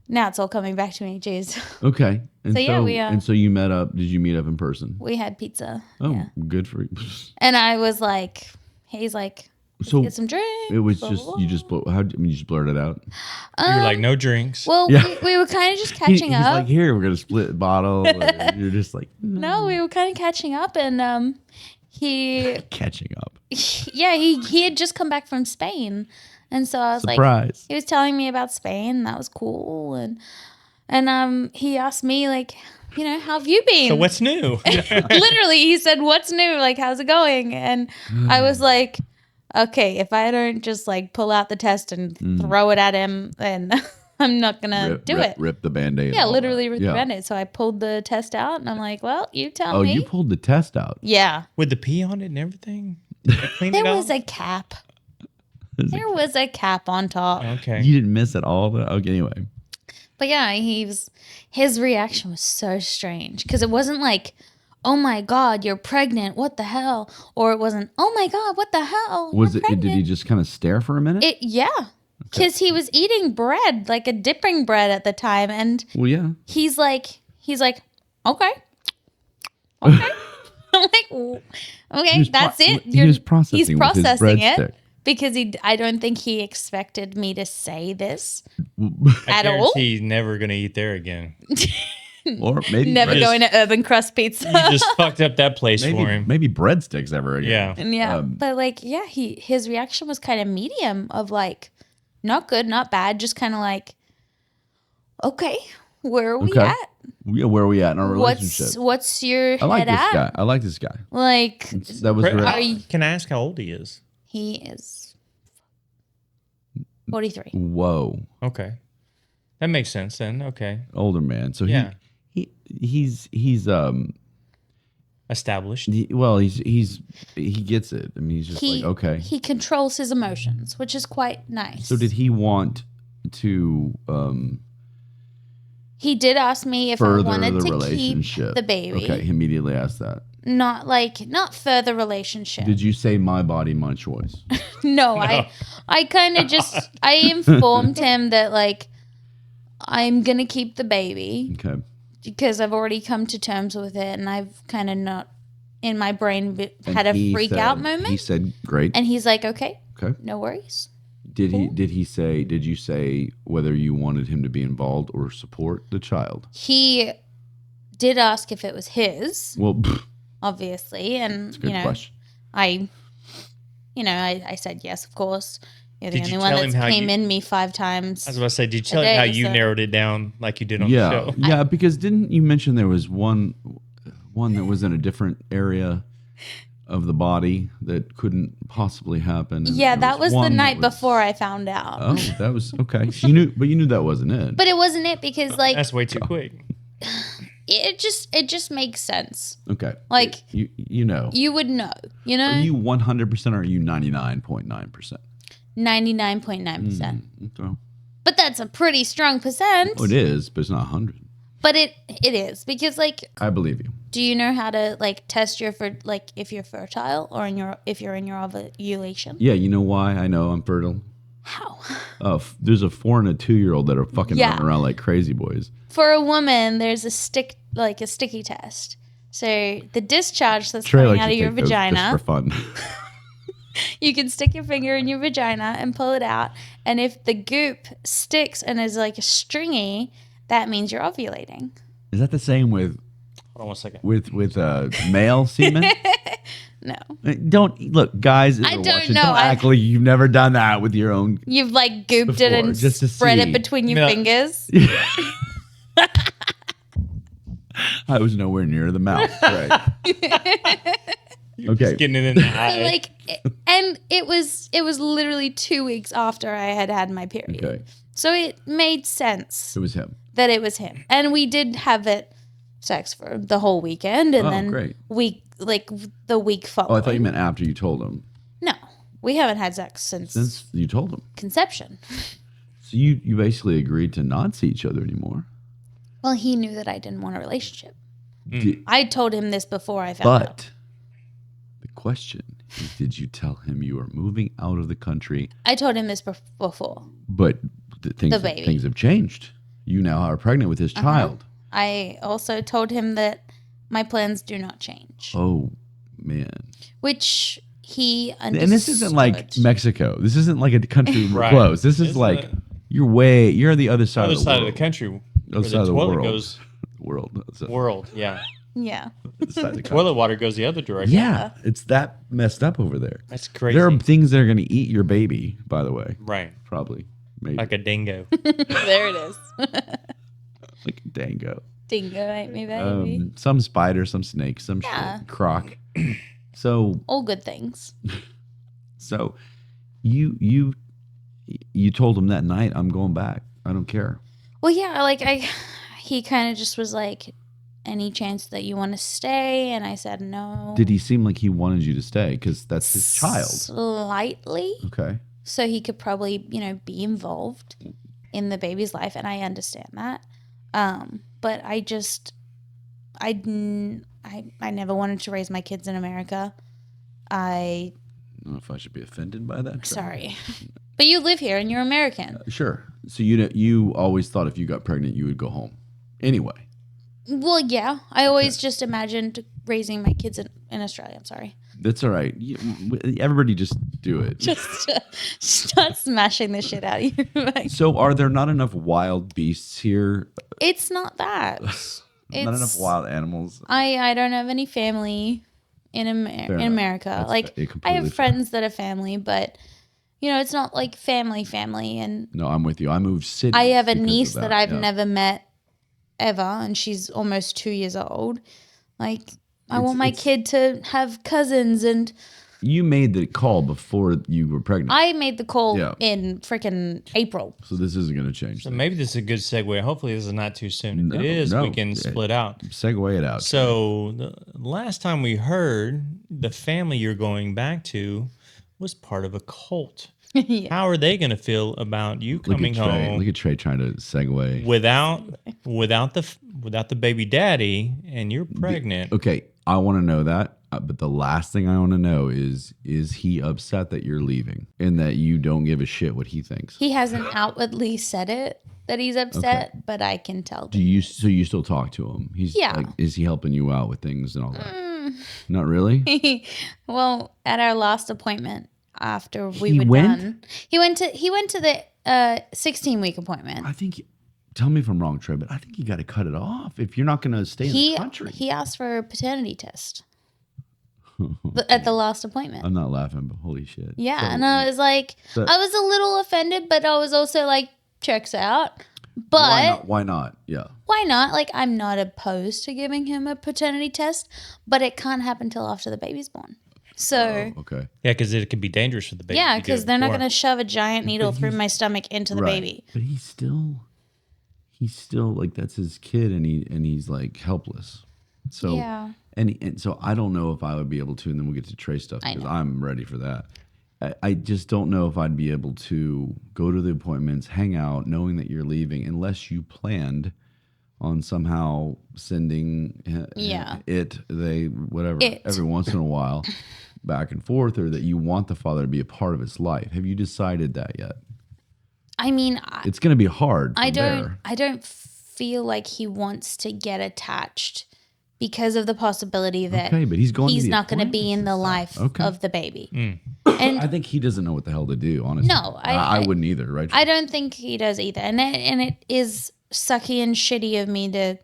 Now it's all coming back to me. Jeez. Okay. And So, yeah, we, and so you met up. Did you meet up in person? We had pizza. Oh, Yeah. good for you. And I was like, he's like, let's So get some drinks. it was blah, just blah, you just you just blurted out. You were like, no drinks. Well, Yeah. we were kind of just catching He's up. like, here, we're gonna split a bottle. And you're just like, No, we were kind of catching up, and he, catching up. yeah, he had just come back from Spain, and so I was like, Surprise. he was telling me about Spain. And that was cool, and he asked me like, you know, how have you been? So what's new? Literally, he said, "What's new? Like, how's it going?" And I was like, okay, if I don't just like pull out the test and throw it at him, then I'm not gonna do it. Rip the Band-Aid. Yeah, off. literally rip the Band-Aid. So I pulled the test out, and I'm like, well, you tell Oh, me. you pulled the test out. Yeah. With the pee on it and everything? Did you clean There it was off? a cap. There was a cap on top. Okay. You didn't miss it all. Okay, anyway. But yeah, his reaction was so strange because it wasn't like, oh my God, you're pregnant. What the hell? Or it wasn't, oh my God, what the hell? Was You're it? Did he pregnant." just kind of stare for a minute? Yeah. Because he was eating bread, like a dipping bread at the time. And Well, yeah. he's like, okay. I'm like, okay, that's it. He was processing He's with his processing it breadstick. because I don't think he expected me to say this I at all. guarantee he's never going to eat there again. Or maybe Never bread- going to Urban Crust Pizza. You just fucked up that place for him. maybe breadsticks ever again. Yeah. And yeah, but like, yeah, his reaction was kind of medium of like, not good, not bad, just kind of like, okay, where are we Okay. at? Yeah, where are we at in our relationship? What's your I like head this at? guy. I like this guy. Like, That was Are real. you- Can I ask how old he is? he is 43. Whoa, Okay. That makes sense then. Okay. older man. So Yeah. he's Established. he gets it. I mean, he's just like, okay. He controls his emotions, which is quite nice. So did he want to He did ask me if I further wanted the to relationship? keep the baby. Okay, he immediately asked that. Not further relationship. Did you say my body, my choice? No, I kind of just I informed him that like I'm gonna keep the baby Okay. because I've already come to terms with it, and I've kind of not in my brain And had a he freak said- out moment. He said, "Great." And he's like, okay, Okay. no worries. Did you say whether you wanted him to be involved or support the child? He did ask if it was his, Well, obviously, and good question. I said yes, of course. You're the Did you only one tell him that's how came you- in me 5 times. I was about to say, did you tell him day, how you so- narrowed it down like you did on the Yeah, show? yeah. Because didn't you mention there was one that was in a different area of the body that couldn't possibly happen? and Yeah, there that was the one night that was- before I found out. Oh, that was okay. So you knew that wasn't it. But it wasn't it because like That's way too quick. it just makes sense. Okay, Like you know. you would know, Are you 100% or are you 99.9%? 99.9%. Okay. But that's a pretty strong percent. Oh, it is, but it's not 100. But it is because like, I believe you. do you know how to like test if you're fertile or if you're in your ovulation? Yeah, you know why I know I'm fertile? How? There's a 4 and a 2-year-old that are fucking Yeah. running around like crazy boys. For a woman, there's a sticky test. So the discharge that's Trey coming likes out to of your take those vagina, just for fun. you can stick your finger in your vagina and pull it out. And if the goop sticks and is like stringy, that means you're ovulating. Is that the same with Hold on one second. male semen? No. Don't look, guys. I don't watching, know. Don't act like you've never done that with your own. You've like gooped it Before, and just to spread see. it between your No. fingers. I was nowhere near the mouth. Right. Okay. Getting it in the eye. Like, and it was literally 2 weeks after I had my period. Okay. So it made sense It was him. that it was him. And we did have sex for the whole weekend, and Oh, then great. the week Oh, following. I thought you meant after you told him. No, we haven't had sex since you told him. conception. So you basically agreed to not see each other anymore. Well, he knew that I didn't want a relationship. Did- I told him this before I found out. but the question is, did you tell him you were moving out of the country? I told him this before. But The baby. things have changed. You now are pregnant with his child. I also told him that my plans do not change, Oh, man. which he understood. And this isn't like Mexico. This isn't like a country we're Right. close. This is It's like the- you're on the other side Other of the side world. of the country where Other the side of the toilet world. goes. World. World, yeah. Yeah. Other side of the country. Toilet water goes the other direction. Yeah, it's that messed up over there. That's crazy. There are things that are going to eat your baby, by the way. Right. Probably. Maybe. Like a dingo. There it is. Like a dango. Dingo ate me, baby. Some spider, some snake, some Yeah. shit. Croc. So All good things. you told him that night, I'm going back. I don't care. Well, yeah, he kind of just was like, any chance that you want to stay? And I said no. Did he seem like he wanted you to stay? Because that's his child. Slightly. Okay. So he could probably, be involved in the baby's life. And I understand that. But I never wanted to raise my kids in America. I don't know if I should be offended by that. Sorry. But you live here and you're American. Sure. So you always thought if you got pregnant, you would go home. Anyway. Well, yeah. I always just imagined raising my kids in Australia. I'm sorry. That's all right. Everybody just do it. Just start smashing the shit out of you. So are there not enough wild beasts here? It's not that. Not enough wild animals? I don't have any family in America. That's like I completely have fair. friends that have family, but it's not like family. And No, I'm with you. I moved cities. I have a because of niece that I've yeah. never met ever, and she's almost 2 years old. Like I want my kid to have cousins, and You made the call before you were pregnant. I made the call Yeah. in freaking April. So this isn't going to change. So things. maybe this is a good segue. Hopefully this is not too soon. If it is, no. we can split out. Segue it out. So the last time we heard, the family you're going back to was part of a cult. Yeah. How are they going to feel about you coming Look at Trey. home Look at Trey trying to segue. without the baby daddy and you're pregnant? Okay, I want to know that. But the last thing I want to know is he upset that you're leaving and that you don't give a shit what he thinks? He hasn't outwardly said it that he's upset, but I can tell. So you still talk to him? He's Yeah. Like, is he helping you out with things and all that? Not really. Well, at our last appointment after we He were went? done, he went to the 16-week appointment. I think. Tell me if I'm wrong, Trey, but I think you got to cut it off if you're not going to stay in the country. He asked for a paternity test at the last appointment. I'm not laughing, but holy shit. Yeah, So- and I was like, so- I was a little offended, but I was also like, checks out. But Why not? Yeah. why not? Like, I'm not opposed to giving him a paternity test, but it can't happen till after the baby's born. So, Okay. Yeah, because it can be dangerous for the baby. yeah, if you do because it they're not before. going to shove a giant needle through my stomach into the Right. baby. But he's still like that's his kid, and he's like helpless. So Yeah. and so I don't know if I would be able to, and then we'll get to Trey stuff I because know. I'm ready for that. I just don't know if I'd be able to go to the appointments, hang out, knowing that you're leaving, unless you planned on somehow sending Yeah. whatever It. every once in a while back and forth, or that you want the father to be a part of his life. Have you decided that yet? I mean, It's going to be hard. I from don't there. I don't feel like he wants to get attached because of the possibility that Okay, but he's going to he's the not going to be in the appointments life and stuff. Okay. of the baby. I And think he doesn't know what the hell to do, honestly. No, I wouldn't either, right? I don't think he does either. And it is sucky and shitty of me to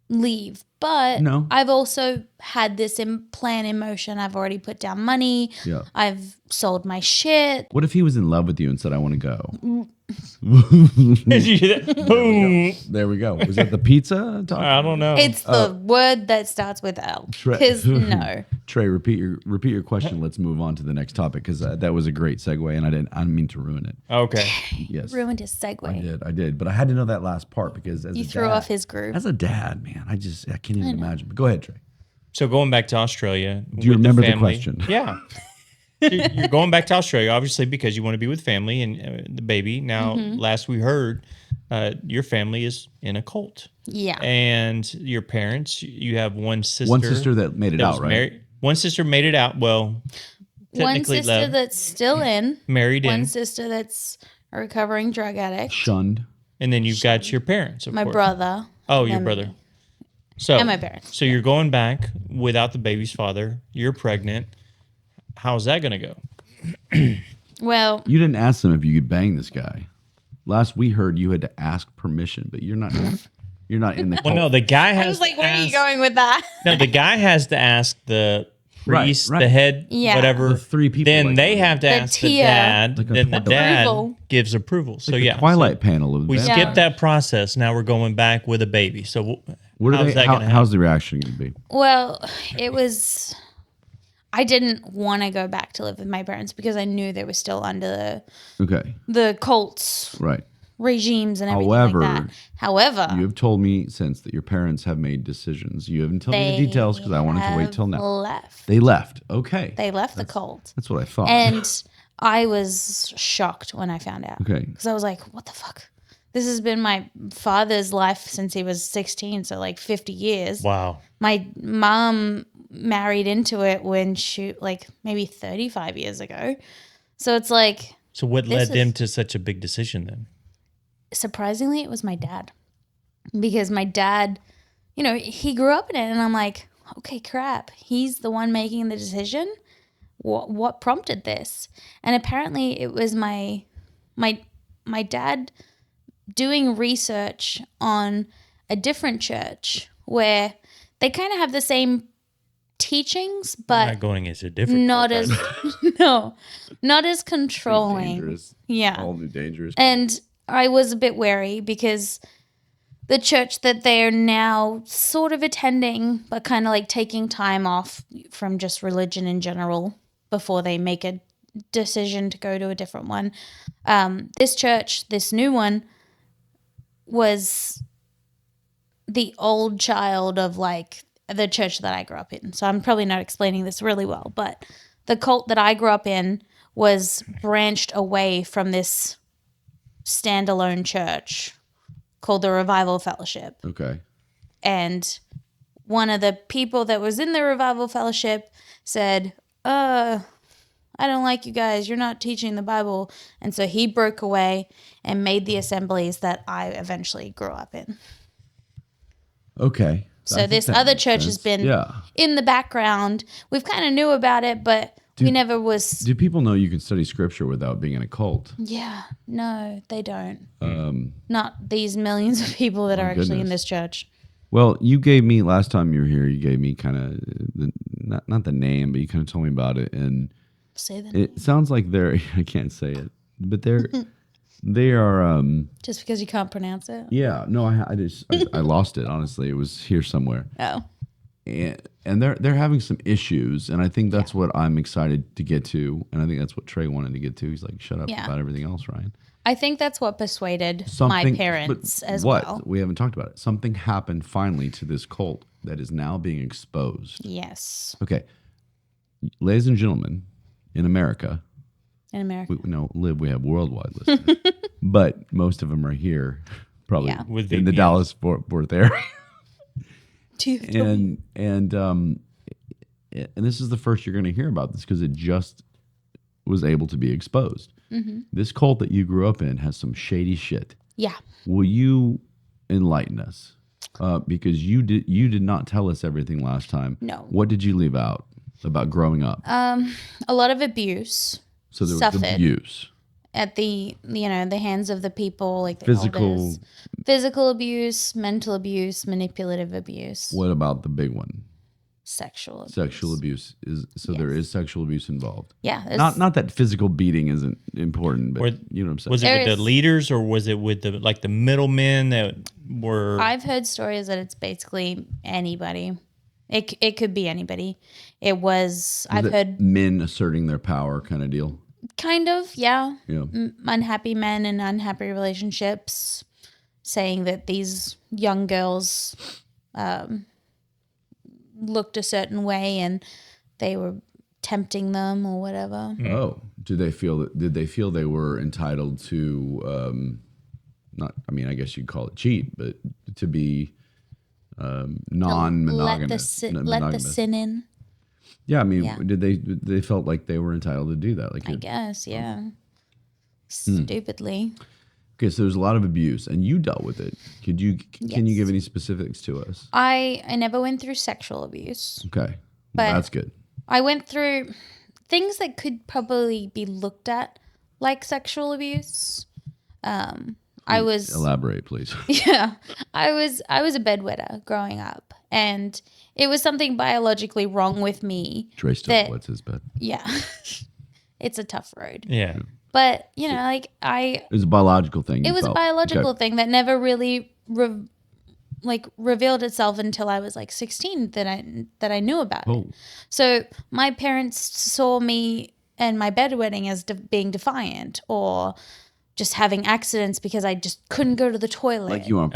leave. But No. I've also had this plan in motion. I've already put down money. Yeah. I've sold my shit. What if he was in love with you and said, I want to go? Did you hear that? Boom. There we go. Was that the pizza? I don't know. It's the word that starts with L. Because no. Trey, repeat your question. Let's move on to the next topic because that was a great segue, and I didn't mean to ruin it. Okay. Yes, Ruined his segue. I did, but I had to know that last part because as You a threw dad, off his groove. As a dad, man, I can't even imagine. But go ahead, Trey. So going back to Australia. Do you with remember the family- question? Yeah. You're going back to Australia, obviously, because you want to be with family and the baby. Now, last we heard, your family is in a cult. Yeah. And your parents, you have one sister. One sister that made it that out, was right? married. One sister made it out. Well, One technically sister left, that's still in. married One in. sister that's a recovering drug addict. Shunned. And then you've got your parents, of My course. brother. Oh, and your then brother. me. So, And my parents, So you're going back without the baby's father. You're pregnant. How's that going to go? Well, You didn't ask them if you could bang this guy. Last we heard, you had to ask permission, but you're not. You're not in the. Well, no, the guy has I was like, to where are you ask- going with that? No, the guy has to ask the priest, right. the head, Yeah. whatever. The three people, Then like, they have to The ask the tier. dad. Like a Then the Twilight. dad Approval. gives approval. So the yeah, Twilight so panel of we that. skipped that process. Now we're going back with a baby. So What are how's they? that going to happen? How's the reaction going to be? Well, it was. I didn't want to go back to live with my parents because I knew they were still under Okay, the cults right. regimes and everything However, like that. However, You have told me since that your parents have made decisions. You haven't told me the they details because I wanted to wait till have now. Left. They left. Okay, They left the cult, that's what I thought. and I was shocked when I found out. Okay. Because I was like, what the fuck? This has been my father's life since he was 16, so like 50 years. Wow. My mom married into it when she, like, maybe 35 years ago. So it's like, So what This led them is- to such a big decision then? surprisingly, it was my dad. Because my dad, you know, he grew up in it, and I'm like, okay, crap. He's the one making the decision. What prompted this? And apparently it was my dad doing research on a different church where they kind of have the same teachings, but Not going into different. not cult, as right? not as controlling. Dangerous. Yeah. All new dangerous. And I was a bit wary because the church that they're now sort of attending, but kind of like taking time off from just religion in general before they make a decision to go to a different one. This church, this new one, was the old child of like the church that I grew up in. So I'm probably not explaining this really well, but the cult that I grew up in was branched away from this standalone church called the Revival Fellowship. Okay. And one of the people that was in the Revival Fellowship said, I don't like you guys. You're not teaching the Bible. And so he broke away and made the assemblies that I eventually grew up in. Okay. So I think this that other makes church has sense. been Yeah. in the background. We've kind of knew about it, but we never was. Do people know you can study scripture without being in a cult? Yeah, no, they don't. Not these millions of people that are actually in goodness. this church. Well, you gave me last time you were here. You gave me kind of not the name, but you kind of told me about it, and Say that it sounds like they're. I can't say it, but they are. just because you can't pronounce it. Yeah. No, I lost it. Honestly, it was here somewhere. Oh, And they're having some issues, and I think that's what I'm excited to get to, and I think that's what Trey wanted to get to. He's like, "Shut up Yeah. about everything else, Ryan." I think that's what persuaded my Something- parents but as what? well. We haven't talked about it. Something happened finally to this cult that is now being exposed. Yes, Okay, ladies and gentlemen, in America, in America. we have worldwide listeners, but most of them are here, probably Yeah. With in the VPNs. Dallas-Fort area. DFW. and this is the first you're going to hear about this because it just was able to be exposed. Mm-hmm. This cult that you grew up in has some shady shit. Yeah. Will you enlighten us? Because you did not tell us everything last time. No. What did you leave out about growing up? A lot of abuse So there was suffered. abuse, at the the hands of the people, like the physical. elders. Physical abuse, mental abuse, manipulative abuse, What about the big one? sexual abuse. Sexual abuse there is sexual abuse involved. Yeah. there's- Not that physical beating isn't important, but Or- you know what I'm saying. Was it with There's- the leaders or was it with the middlemen that were? I've heard stories that it's basically anybody. It could be anybody. It was. I've Is it heard men asserting their power kind of deal. kind of, yeah. Yeah. Unhappy men in unhappy relationships saying that these young girls looked a certain way and they were tempting them or whatever. Oh, did they feel they were entitled to not? I mean, I guess you'd call it cheat, but to be non-monogamous. Let the sin in. Yeah, I mean, did they felt like they were entitled to do that? Like, I guess, yeah. Stupidly. okay, so there's a lot of abuse, and you dealt with it. Can you Yes. give any specifics to us? I never went through sexual abuse. Okay, But- well, that's good. I went through things that could probably be looked at like sexual abuse. I was Elaborate, please. yeah, I was a bedwetter growing up, and it was something biologically wrong with me. Dre still that- wets his bed. Yeah, it's a tough road, Yeah. but you know, like It was a biological thing. it you was a felt. biological Okay. thing that never really revealed itself until I was like 16 that I knew about it. Oh, So my parents saw me and my bedwetting as being defiant or just having accidents because I just couldn't go to the toilet. like you on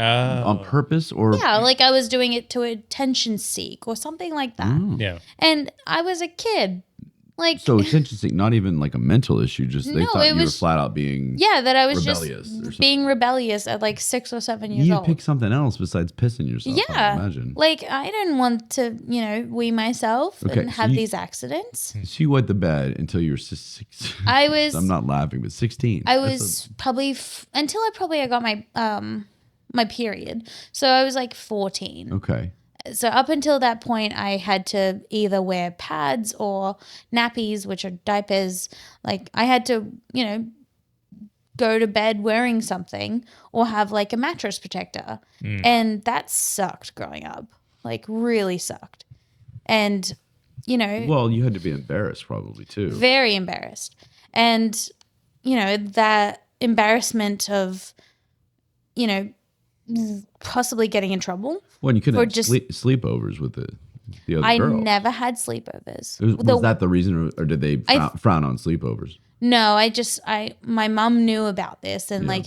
purpose or yeah, like I was doing it to attention seek or something like that. Yeah. And I was a kid. Like So it's interesting. Not even like a mental issue. Just they No, thought it you were was- flat out being. yeah, that I was rebellious or just something. being rebellious at like 6 or 7 years You old. pick something else besides pissing yourself. I Yeah, imagine. like I didn't want to, wee myself Okay, and so have you- these accidents. So you wet the bed until you were 6. I was, I'm not laughing, but 16. I That's was probably until I got my my period. So I was like 14. okay. So up until that point, I had to either wear pads or nappies, which are diapers. Like I had to, go to bed wearing something or have like a mattress protector. And that sucked growing up, like really sucked. And, Well, you had to be embarrassed probably too. very embarrassed. And, that embarrassment of, possibly getting in trouble. When you couldn't for have just- sleepovers with the other I girl. never had sleepovers. Was that the reason, or did they frown on sleepovers? No, my mom knew about this and like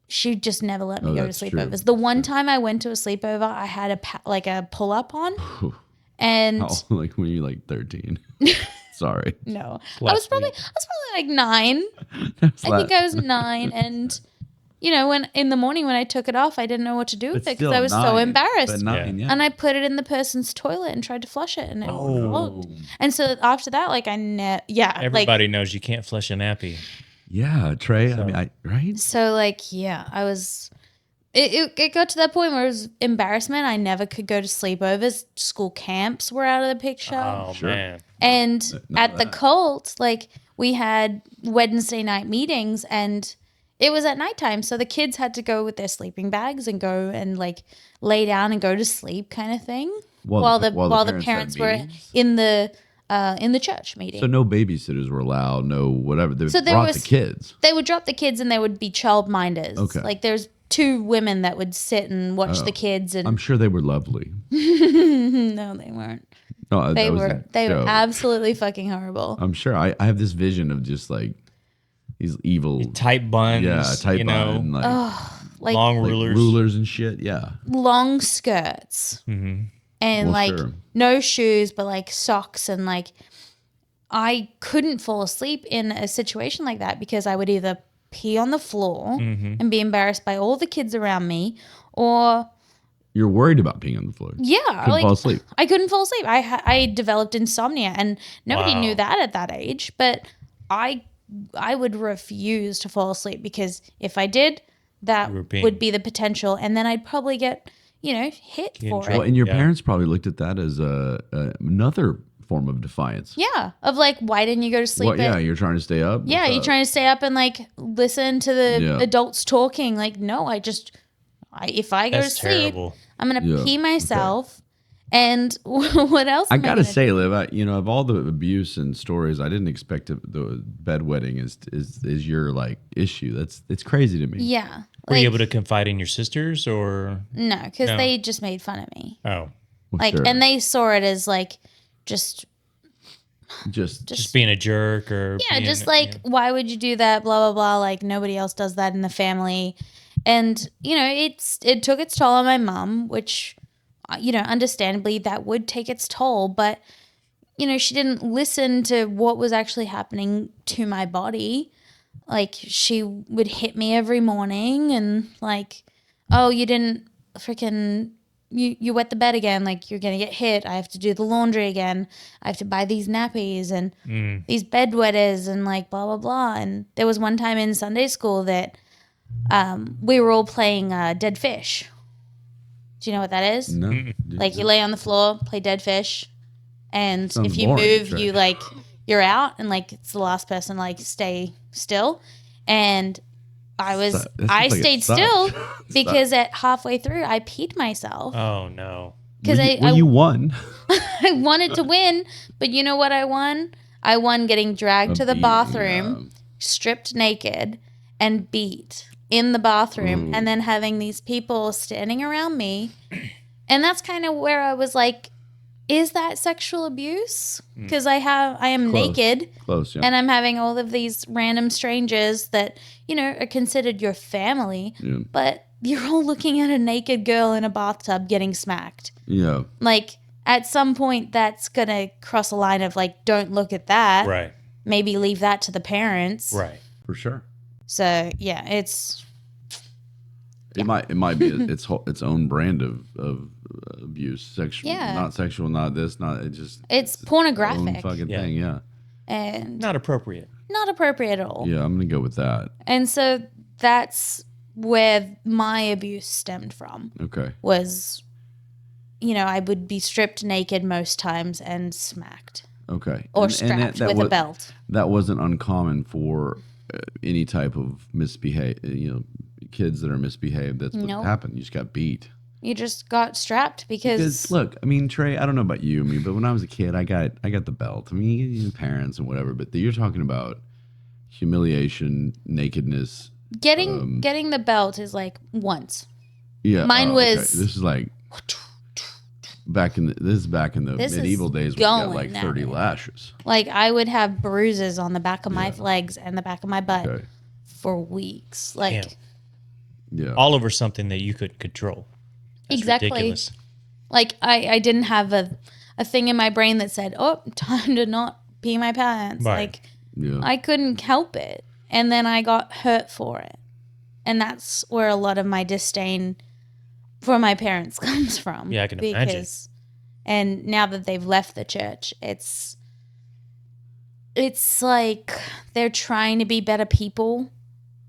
she just never let me go to that's true. sleepovers. The one time I went to a sleepover, I had a pull up on, and Oh, like when you're like 13. Sorry. no, I Last was probably like 9. I think I was 9, and when in the morning when I took it off, I didn't know what to do with it because I was so embarrassed. But 9, yeah. And I put it in the person's toilet and tried to flush it, and it flopped. And so after that, like Everybody knows you can't flush a nappy. Yeah, Trey. I mean, right? So like, yeah, I was. It got to that point where it was embarrassment. I never could go to sleepovers. School camps were out of the picture. Oh, man. And at the cult, like we had Wednesday night meetings, and it was at nighttime, so the kids had to go with their sleeping bags and go and like lay down and go to sleep, kind of thing. While the parents were meetings? in the church meeting. So no babysitters were allowed, no whatever. They So there brought was- the kids. They would drop the kids and they would be child minders. Okay. Like there's 2 women that would sit and watch the kids, and I'm sure they were lovely. no, they weren't. No, They that was were a they were joke. absolutely fucking horrible. I'm sure. I have this vision of just like these evil, Tight buns. type bun, like, Like long like rulers. rulers and shit. Yeah. long skirts and Well, like sure. no shoes, but like socks, and like I couldn't fall asleep in a situation like that because I would either pee on the floor and be embarrassed by all the kids around me, or You're worried about peeing on the floor. yeah, Couldn't fall asleep. I couldn't fall asleep. I developed insomnia, and nobody Wow. knew that at that age. But I would refuse to fall asleep because if I did, that You were peeing. would be the potential, and then I'd probably get hit in for trouble. it. Well, and your Yeah. parents probably looked at that as another form of defiance. Yeah, of like, why didn't you go to sleep? Well, yeah, you're trying to stay up. Yeah, What's you up? trying to stay up and like listen to the Yeah. adults talking. Like, no, if I go That's to sleep, terrible. I'm gonna Yeah, pee myself. And what else? I am gotta gonna say, Liv, of all the abuse and stories, I didn't expect the bedwetting is your like issue. It's crazy to me. Yeah. Were you Like, able to confide in your sisters or? no, because No. they just made fun of me. Oh, Well, Like, sure. and they saw it as like, just just being a jerk or? yeah, being- just like, why would you do that? Blah, blah, blah. Like, nobody else does that in the family. And, it took its toll on my mom, which, understandably that would take its toll. But she didn't listen to what was actually happening to my body. Like, she would hit me every morning and like, oh, you didn't freaking, you wet the bed again. Like, you're going to get hit. I have to do the laundry again. I have to buy these nappies and these bedwetters and like blah, blah, blah. And there was one time in Sunday school that we were all playing dead fish. Do you know what that is? No. Like, you lay on the floor, play dead fish. And Sounds if you boring, move, Trey. you like, you're out, and like it's the last person like stay still. And I stayed still because at halfway through I peed myself Oh no. because you won. I wanted to win, but you know what I won? I won getting dragged to the bathroom, stripped naked, and beat in the bathroom, and then having these people standing around me. And that's kind of where I was like, is that sexual abuse? Because I am naked. Close, yeah. And I'm having all of these random strangers that, are considered your family, but you're all looking at a naked girl in a bathtub getting smacked. Yeah. Like, at some point, that's going to cross a line of, like, don't look at that. Right. Maybe leave that to the parents. Right. For sure. So, yeah, it's... It might be its own brand of abuse, sexual, not sexual, not this, not it just. It's pornographic. Own fucking thing, yeah. And Not appropriate. not appropriate at all. Yeah, I'm gonna go with that. And so that's where my abuse stemmed from. Okay. Was, I would be stripped naked most times and smacked. Okay. Or strapped with a belt. That wasn't uncommon for any type of kids that are misbehaved. That's what happened. You just got beat. You just got strapped because look, I mean, Trey, I don't know about you, but when I was a kid, I got the belt. I mean, you parents and whatever, but you're talking about humiliation, nakedness. getting the belt is like once. Yeah. Mine was. Okay. This is like back in the medieval days when you got like 30 lashes. Like, I would have bruises on the back of my legs and the back of my butt for weeks. Like, Damn. Yeah. All over something that you could control. That's exactly. ridiculous. Like, I didn't have a thing in my brain that said, oh, time to not pee my pants. Right. Like, I couldn't help it. And then I got hurt for it. And that's where a lot of my disdain for my parents comes from. Yeah, I can imagine. And now that they've left the church, it's like they're trying to be better people.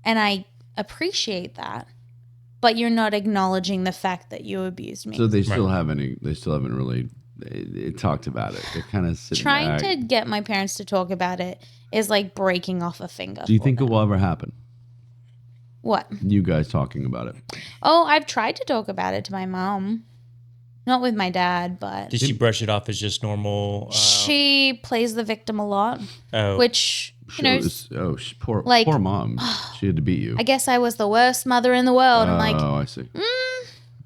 And I appreciate that. But you're not acknowledging the fact that you abused me. So they still haven't really talked about it. They're kind of trying to get my parents to talk about it is like breaking off a finger. Do you think it will ever happen? What? You guys talking about it? Oh, I've tried to talk about it to my mom. Not with my dad, but... Did she brush it off as just normal? She plays the victim a lot. Oh. Which, poor mom. She had to beat you. I guess I was the worst mother in the world. I'm like... Oh, I see.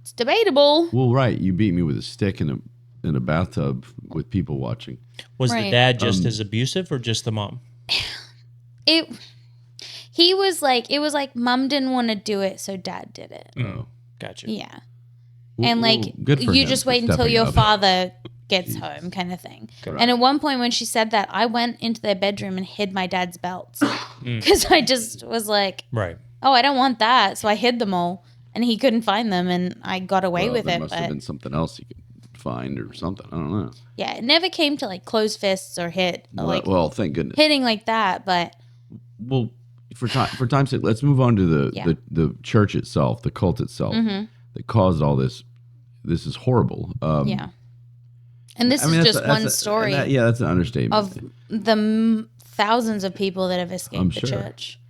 It's debatable. Well, right. You beat me with a stick in a bathtub with people watching. Was the dad just as abusive or just the mom? It was like mom didn't want to do it, so dad did it. Oh. Gotcha. Yeah. And like, good for you him just for wait until stepping your up. father gets home, kind of thing. Correct. And at one point when she said that, I went into their bedroom and hid my dad's belts because I just was like, right. Oh, I don't want that. So I hid them all, and he couldn't find them, and I got away with there it. Must have been something else you could find or something. I don't know. Yeah, it never came to like close fists or hit Well, thank goodness. hitting like that. But well, for time's sake, let's move on to the church itself, the cult itself that caused all this. This is horrible. Yeah. And this is just one story. That's an understatement. Of the thousands of people that have escaped the church.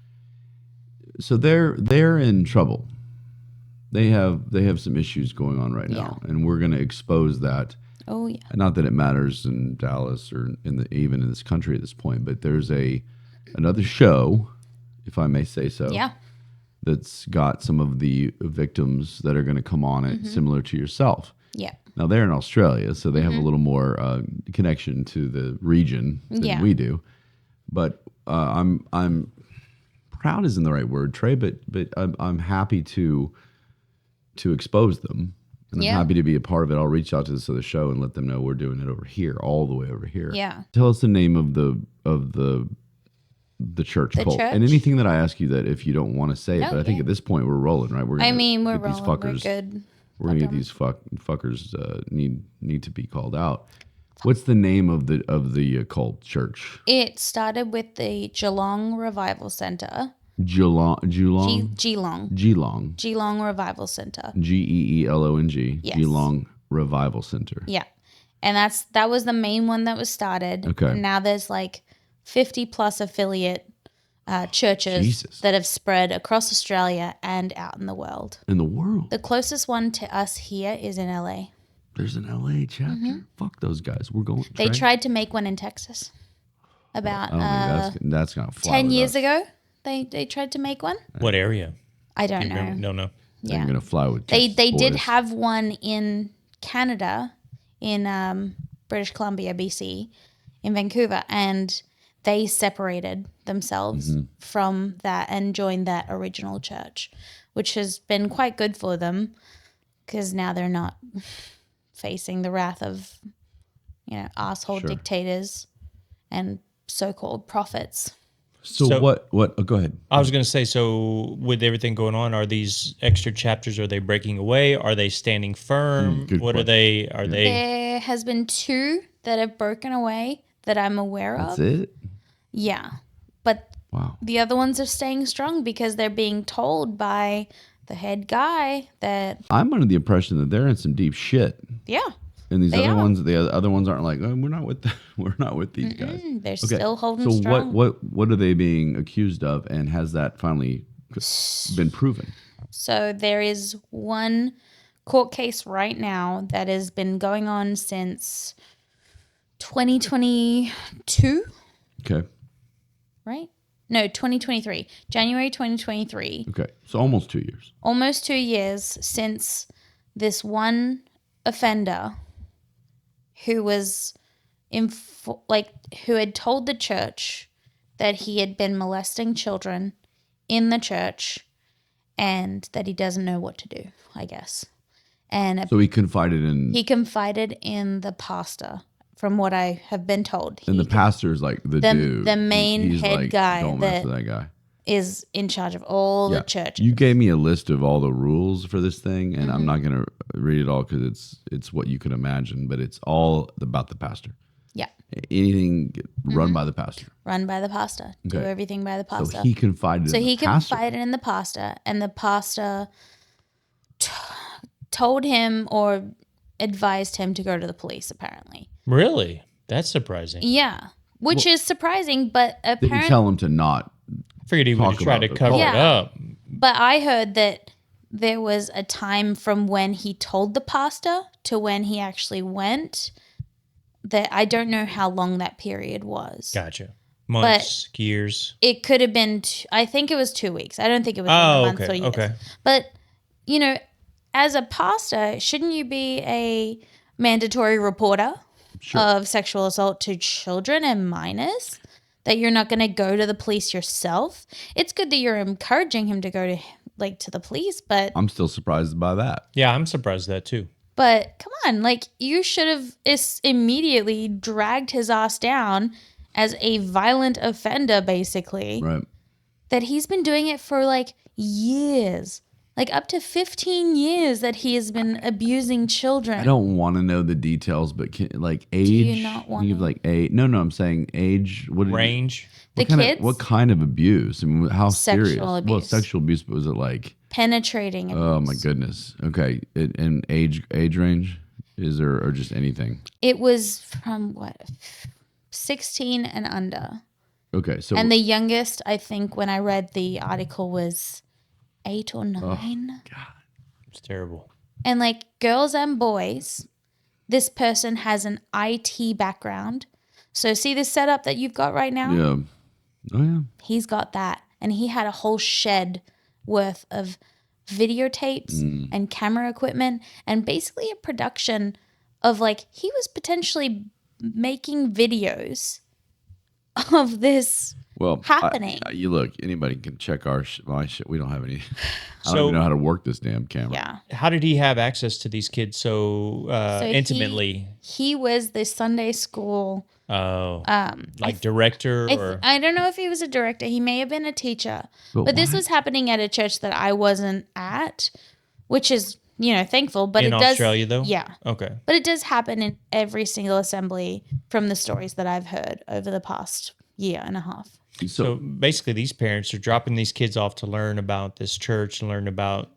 So they're in trouble. They have some issues going on right now, and we're going to expose that. Oh yeah. Not that it matters in Dallas or even in this country at this point, but there's another show, if I may say so. Yeah. That's got some of the victims that are going to come on it, similar to yourself. Yeah. Now they're in Australia, so they have a little more connection to the region than we do. But I'm proud isn't the right word, Trey, but I'm happy to expose them And I'm Yeah. happy to be a part of it. I'll reach out to this other show and let them know we're doing it over here, all the way over here. Yeah. Tell us the name of the church The cult. church? And anything that I ask you that if you don't want to say it, No, but I think yeah. at this point we're rolling, right? We're I gonna mean, we're get these rolling. We're fuckers- good. We're gonna get these fuckers need to be called out. What's the name of the cult church? It started with the Geelong Revival Centre. Geelong. Geelong. Geelong. Geelong Revival Centre. Geelong. Yes. Geelong Revival Center. Yeah. And that was the main one that was started. Okay. And now there's like 50 plus affiliate churches Jesus. that have spread across Australia and out in the world. In the world. The closest one to us here is in LA. There's an LA chapter. Fuck those guys. We're going. They tried to make one in Texas about I don't think that's gonna fly. 10 with years us. ago. They tried to make one. What area? I don't know. No, no. They're Yeah. gonna fly with. They Texas did boys. have one in Canada, in British Columbia, BC, in Vancouver, and they separated themselves Mm-hmm. from that and joined that original church, which has been quite good for them because now they're not facing the wrath of, asshole Sure. dictators and so-called prophets. So what? Oh, go ahead. I was going to say, so with everything going on, are these extra chapters, are they breaking away? Are they standing firm? good What are they? Are they? There has been 2 that have broken away that I'm aware That's of. it. Yeah. But Wow. the other ones are staying strong because they're being told by the head guy that, I'm under the impression that they're in some deep shit, yeah, and these They other are. ones, the other ones aren't like, oh, we're not with we're not with these guys. they're still holding So strong. what are they being accused of, and has that finally been proven? So there is one court case right now that has been going on since 2022, Okay. right? No, 2023, January 2023. Okay. So almost 2 years. Almost 2 years since this one offender who was who had told the church that he had been molesting children in the church and that he doesn't know what to do, I guess. And So he confided in, he confided in the pastor, from what I have been told. and the He pastor's like the dude, the main He's head like, guy Don't mess with that guy. is in charge of all the churches. You gave me a list of all the rules for this thing, and Mm-hmm. I'm not going to read it all because it's what you can imagine, but it's all about the pastor. Yeah. Anything Mm-hmm. run by the pastor. Run by the pastor. Do Okay. everything by the pastor. So he confided in the pastor. confided in the pastor, and the pastor told him or advised him to go to the police, apparently. Really? That's surprising. Yeah. Which is surprising, but Didn't apparently. tell him to not. Figured he would Talk try to about it. cover it Yeah. up. But I heard that there was a time from when he told the pastor to when he actually went, that I don't know how long that period was. Gotcha. Months, years. It could have been, I think it was 2 weeks. I don't think it was Oh, months or okay. years. Okay. But, as a pastor, shouldn't you be a mandatory reporter of sexual assault to children and minors? That you're not going to go to the police yourself? It's good that you're encouraging him to go to the police, but I'm still surprised by that. Yeah, I'm surprised at that too. come on, you should have immediately dragged his ass down as a violent offender, basically. Right. That he's been doing it for years. Up to 15 years that he has been abusing children. I don't want to know the details, but age. you not Can you give age? No, I'm saying age. Range. The What kids? kind of abuse? I mean, how Sexual serious? Well, abuse. sexual abuse, but was it like? Penetrating abuse. Oh my goodness. Okay, and age range is there, or just anything? It was from 16 and under. Okay, so And the youngest, I think, when I read the article, was 8 or 9. It's terrible. And girls and boys, this person has an IT background. So see this setup that you've got right now? yeah, oh yeah, He's got that. And he had a whole shed worth of videotapes and camera equipment and basically a production of he was potentially making videos of this Well, happening. You look, anybody can check my shit. We don't have any. I don't So- even know how to work this damn camera. Yeah. How did he have access to these kids so, So intimately? He was the Sunday school. Like director or I don't know if he was a director. He may have been a teacher. But This why? was happening at a church that I wasn't at, which is, thankful. But in it does, Australia though? Yeah. Okay. But it does happen in every single assembly from the stories that I've heard over the past year and a half. So basically, these parents are dropping these kids off to learn about this church, learn about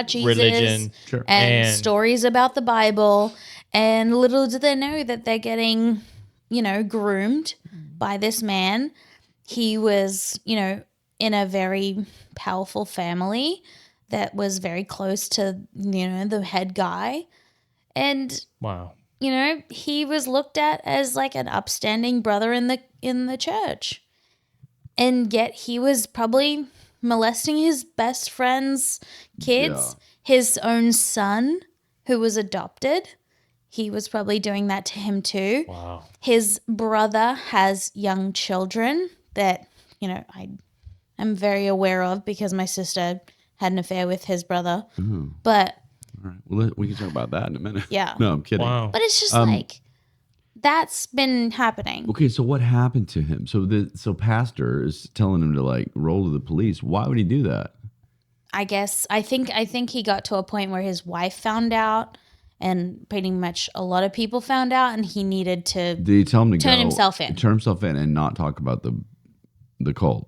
Jesus religion, and and- stories about the Bible. And little do they know that they're getting, groomed by this man. He was, in a very powerful family that was very close to, the head guy. And, wow. he was looked at as like an upstanding brother in the church. And yet he was probably molesting his best friend's kids, his own son who was adopted. He was probably doing that to him too. Wow. His brother has young children that, I'm very aware of because my sister had an affair with his brother. But All right. Well, we can talk about that in a minute. Yeah. No, I'm kidding. Wow. but it's just like that's been happening. Okay, so what happened to him? So pastor is telling him to like roll to the police. Why would he do that? I think he got to a point where his wife found out and pretty much a lot of people found out and he needed to Did he tell him to Turn go, himself in. Turn himself in and not talk about the cult?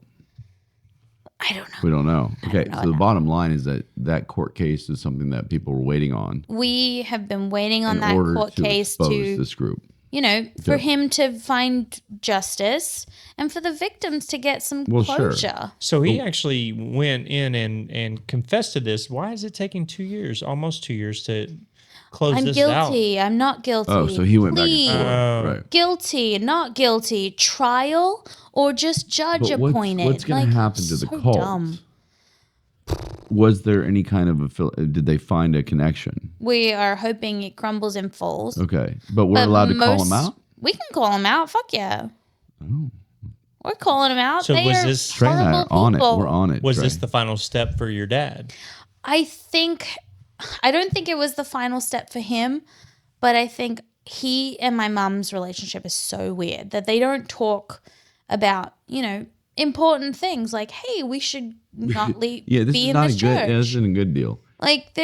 I don't know. We don't know. Okay, know so the now. bottom line is that court case is something that people were waiting on We have been waiting on in that order court to case expose to this group. for him to find justice and for the victims to get some Well, sure. closure. So he actually went in and confessed to this. Why is it taking 2 years, almost 2 years to close I'm this out? guilty. I'm not guilty. Oh, so he went Please. back and forth. Right. Guilty, not guilty, trial or just judge But appointed. what's going to happen to the so cult? dumb. Was there any kind of did they find a connection? We are hoping it crumbles and falls. Okay, but we're But allowed to call most- him out? We can call them out. Fuck yeah. We're calling them out. So they was are this- Trey and I are horrible on it. people. We're on it. Was Trey. this the final step for your dad? I don't think it was the final step for him, but I think he and my mum's relationship is so weird that they don't talk about, important things like, hey, we should not This be is in not this a good. church. This isn't a good deal. Like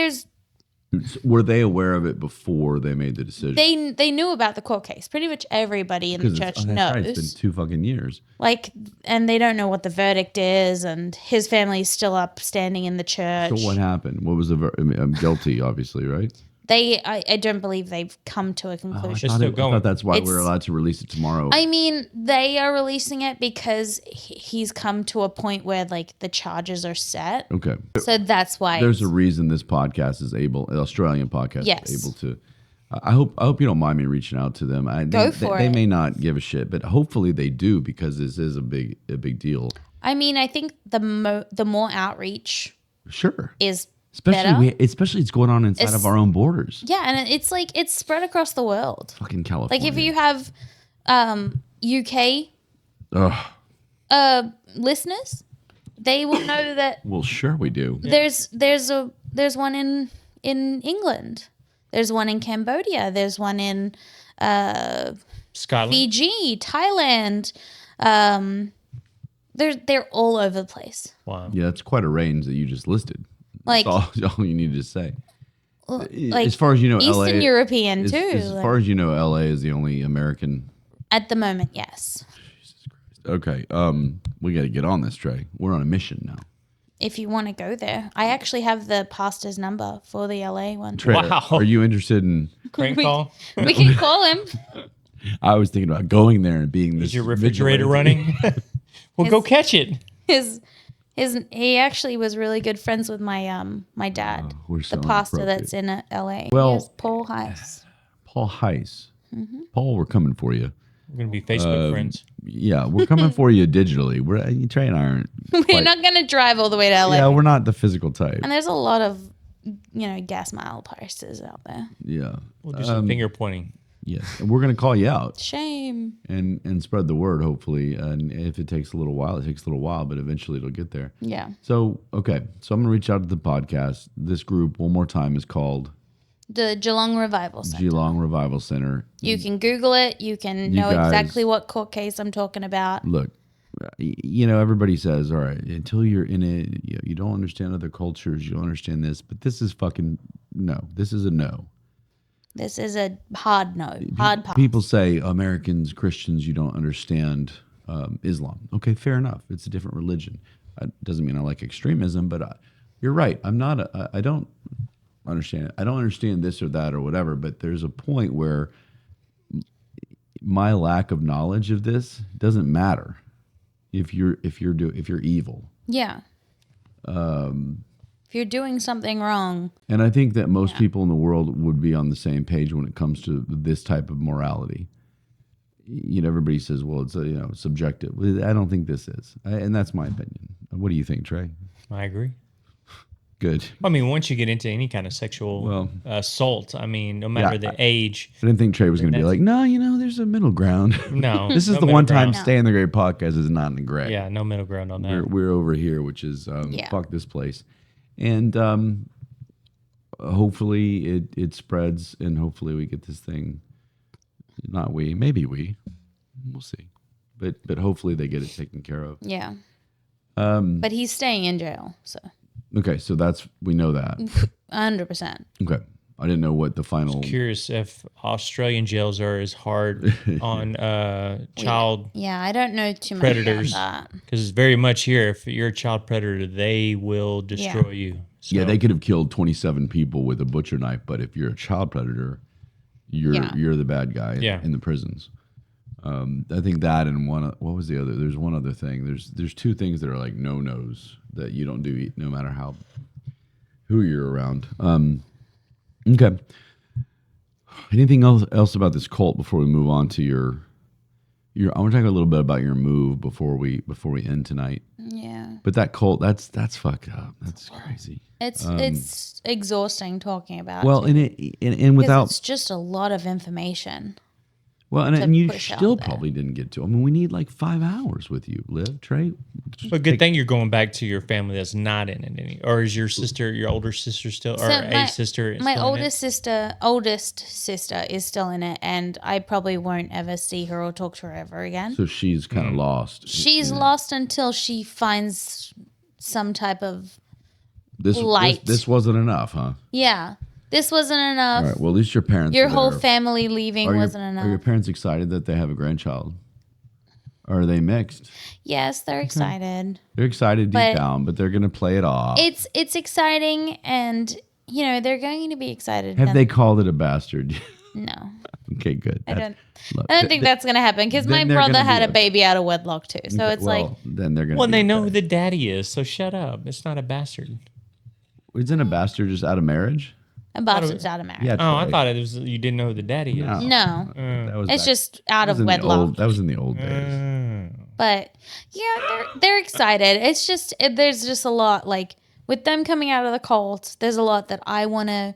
Were they aware of it before they made the decision? they knew about the court case. Pretty much everybody in the church that's knows. right, it's been 2 fucking years. Like, and they don't know what the verdict is, and his family's still upstanding in the church. So what happened? What was I'm guilty, obviously, right? I don't believe they've come to a conclusion. It's still I going. thought that's why we're It's- allowed to release it tomorrow. I mean, they are releasing it because he's come to a point where like the charges are set. okay. So that's why There's a reason this podcast is able, an Australian podcast Yes. is able to. I hope you don't mind me reaching out to them. Go for They it. may not give a shit, but hopefully they do because this is a big deal. I mean, I think the more outreach Sure. is better. Especially it's going on inside of our own borders. Yeah, and it's like it's spread across the world. Fucking California. Like if you have UK Ugh. listeners, they will know that Well, sure we do. there's one in England. There's one in Cambodia. There's one in Scotland? Fiji, Thailand. They're all over the place. Wow. Yeah, that's quite a range that you just listed. Like That's all you needed to say. like As far as you know, Eastern LA, European as, too. as like, far as you know, LA is the only American. at the moment, yes. Okay, we got to get on this, Trey. We're on a mission now. If you want to go there, I actually have the pastor's number for the LA one. Trey, Wow. are you interested in? Crank We- call? We can call him. I was thinking about going there and being this. Is your refrigerator vigilante. running? Well, go catch it. He actually was really good friends with my dad, we're so the pastor inappropriate. that's in LA. Well- He is Paul Heiss. Paul Heiss. Mm-hmm. Paul, we're coming for you. We're going to be Facebook friends. Yeah, we're coming for you digitally. Trey and I aren't. We're quite- not going to drive all the way to LA. Yeah, we're not the physical type. And there's a lot of gas mile prices out there. Yeah. We'll do some finger pointing. Yes, and we're going to call you out Shame. and spread the word, hopefully. And if it takes a little while, it takes a little while, but eventually it'll get there. Yeah. So, okay. So I'm going to reach out to the podcast. This group, one more time, is called The Geelong Revival Centre. Geelong Revival Center. You can Google it. You can know guys- exactly what court case I'm talking about. Look, everybody says, all right, until you're in it, you don't understand other cultures, you don't understand this, but this is fucking no. This is a no. This is a hard no. Hard pass. People say Americans, Christians, you don't understand Islam. Okay, fair enough. It's a different religion. It doesn't mean I like extremism, but you're right. I don't understand it. I don't understand this or that or whatever, but there's a point where my lack of knowledge of this doesn't matter if you're evil. Yeah. If you're doing something wrong. And I think that most people in the world would be on the same page when it comes to this type of morality. Everybody says, well, it's subjective. I don't think this is. And that's my opinion. What do you think, Trey? I agree. Good. I mean, once you get into any kind of sexual assault, I mean, no matter the age. I didn't think Trey was going to be like, no, there's a middle ground. No. This is no the middle one time ground. Stay in the Gray podcast is not in the gray. Yeah, no middle ground on that. We're over here, which is fuck this place. And hopefully it spreads, and hopefully we get this thing. Not we, maybe we. We'll see. But hopefully they get it taken care of. Yeah. But he's staying in jail, so. Okay, so we know that. 100%. Okay. I didn't know what the final. Curious if Australian jails are as hard on child Yeah, I don't know too much predators. about that. Because very much here, if you're a child predator, they will destroy you. So, Yeah, they could have killed 27 people with a butcher knife, but if you're a child predator, you're the bad guy in the prisons. I think that and what was the other? There's one other thing. There's two things that are like no-nos that you don't do no matter who you're around. Okay. Anything else about this cult before we move on to your I want to talk a little bit about your move before we end tonight. Yeah. But that cult, that's fucked up. That's crazy. It's exhausting talking about. Well, it, and without it's just a lot of information. Well, and you push out still there. probably didn't get to. I mean, we need like 5 hours with you, Liv, Trey. But good thing you're going back to your family that's not in it any. Or is your older sister still, or So sister? My still in oldest sister is still in it, and I probably won't ever see her or talk to her ever again. So she's kind of lost. She's lost until she finds some type of This light. This wasn't enough, huh? yeah. This wasn't enough. All right. Well, at least your parents. Your are whole there. family leaving wasn't Are your enough. parents excited that they have a grandchild? Or are they mixed? Yes, they're excited. They're excited deep But- down, but they're going to play it off. It's exciting, and they're going to be excited. Have they called it a bastard? No, Okay, good. I don't. Look, I don't think that's going to happen because my then they're brother gonna had be a baby out of wedlock too. So it's like then they're going to. Well, they know who the daddy is, so shut up. It's not a bastard. Isn't a bastard just out of marriage? a bastard's out of marriage. Yeah. Oh, I Trey. thought it was you didn't know who the daddy is. No, That was it's back- just out that of was in the wedlock. old- That was in the old days. But yeah, they're excited. It's just there's just a lot like with them coming out of the cult. There's a lot that I want to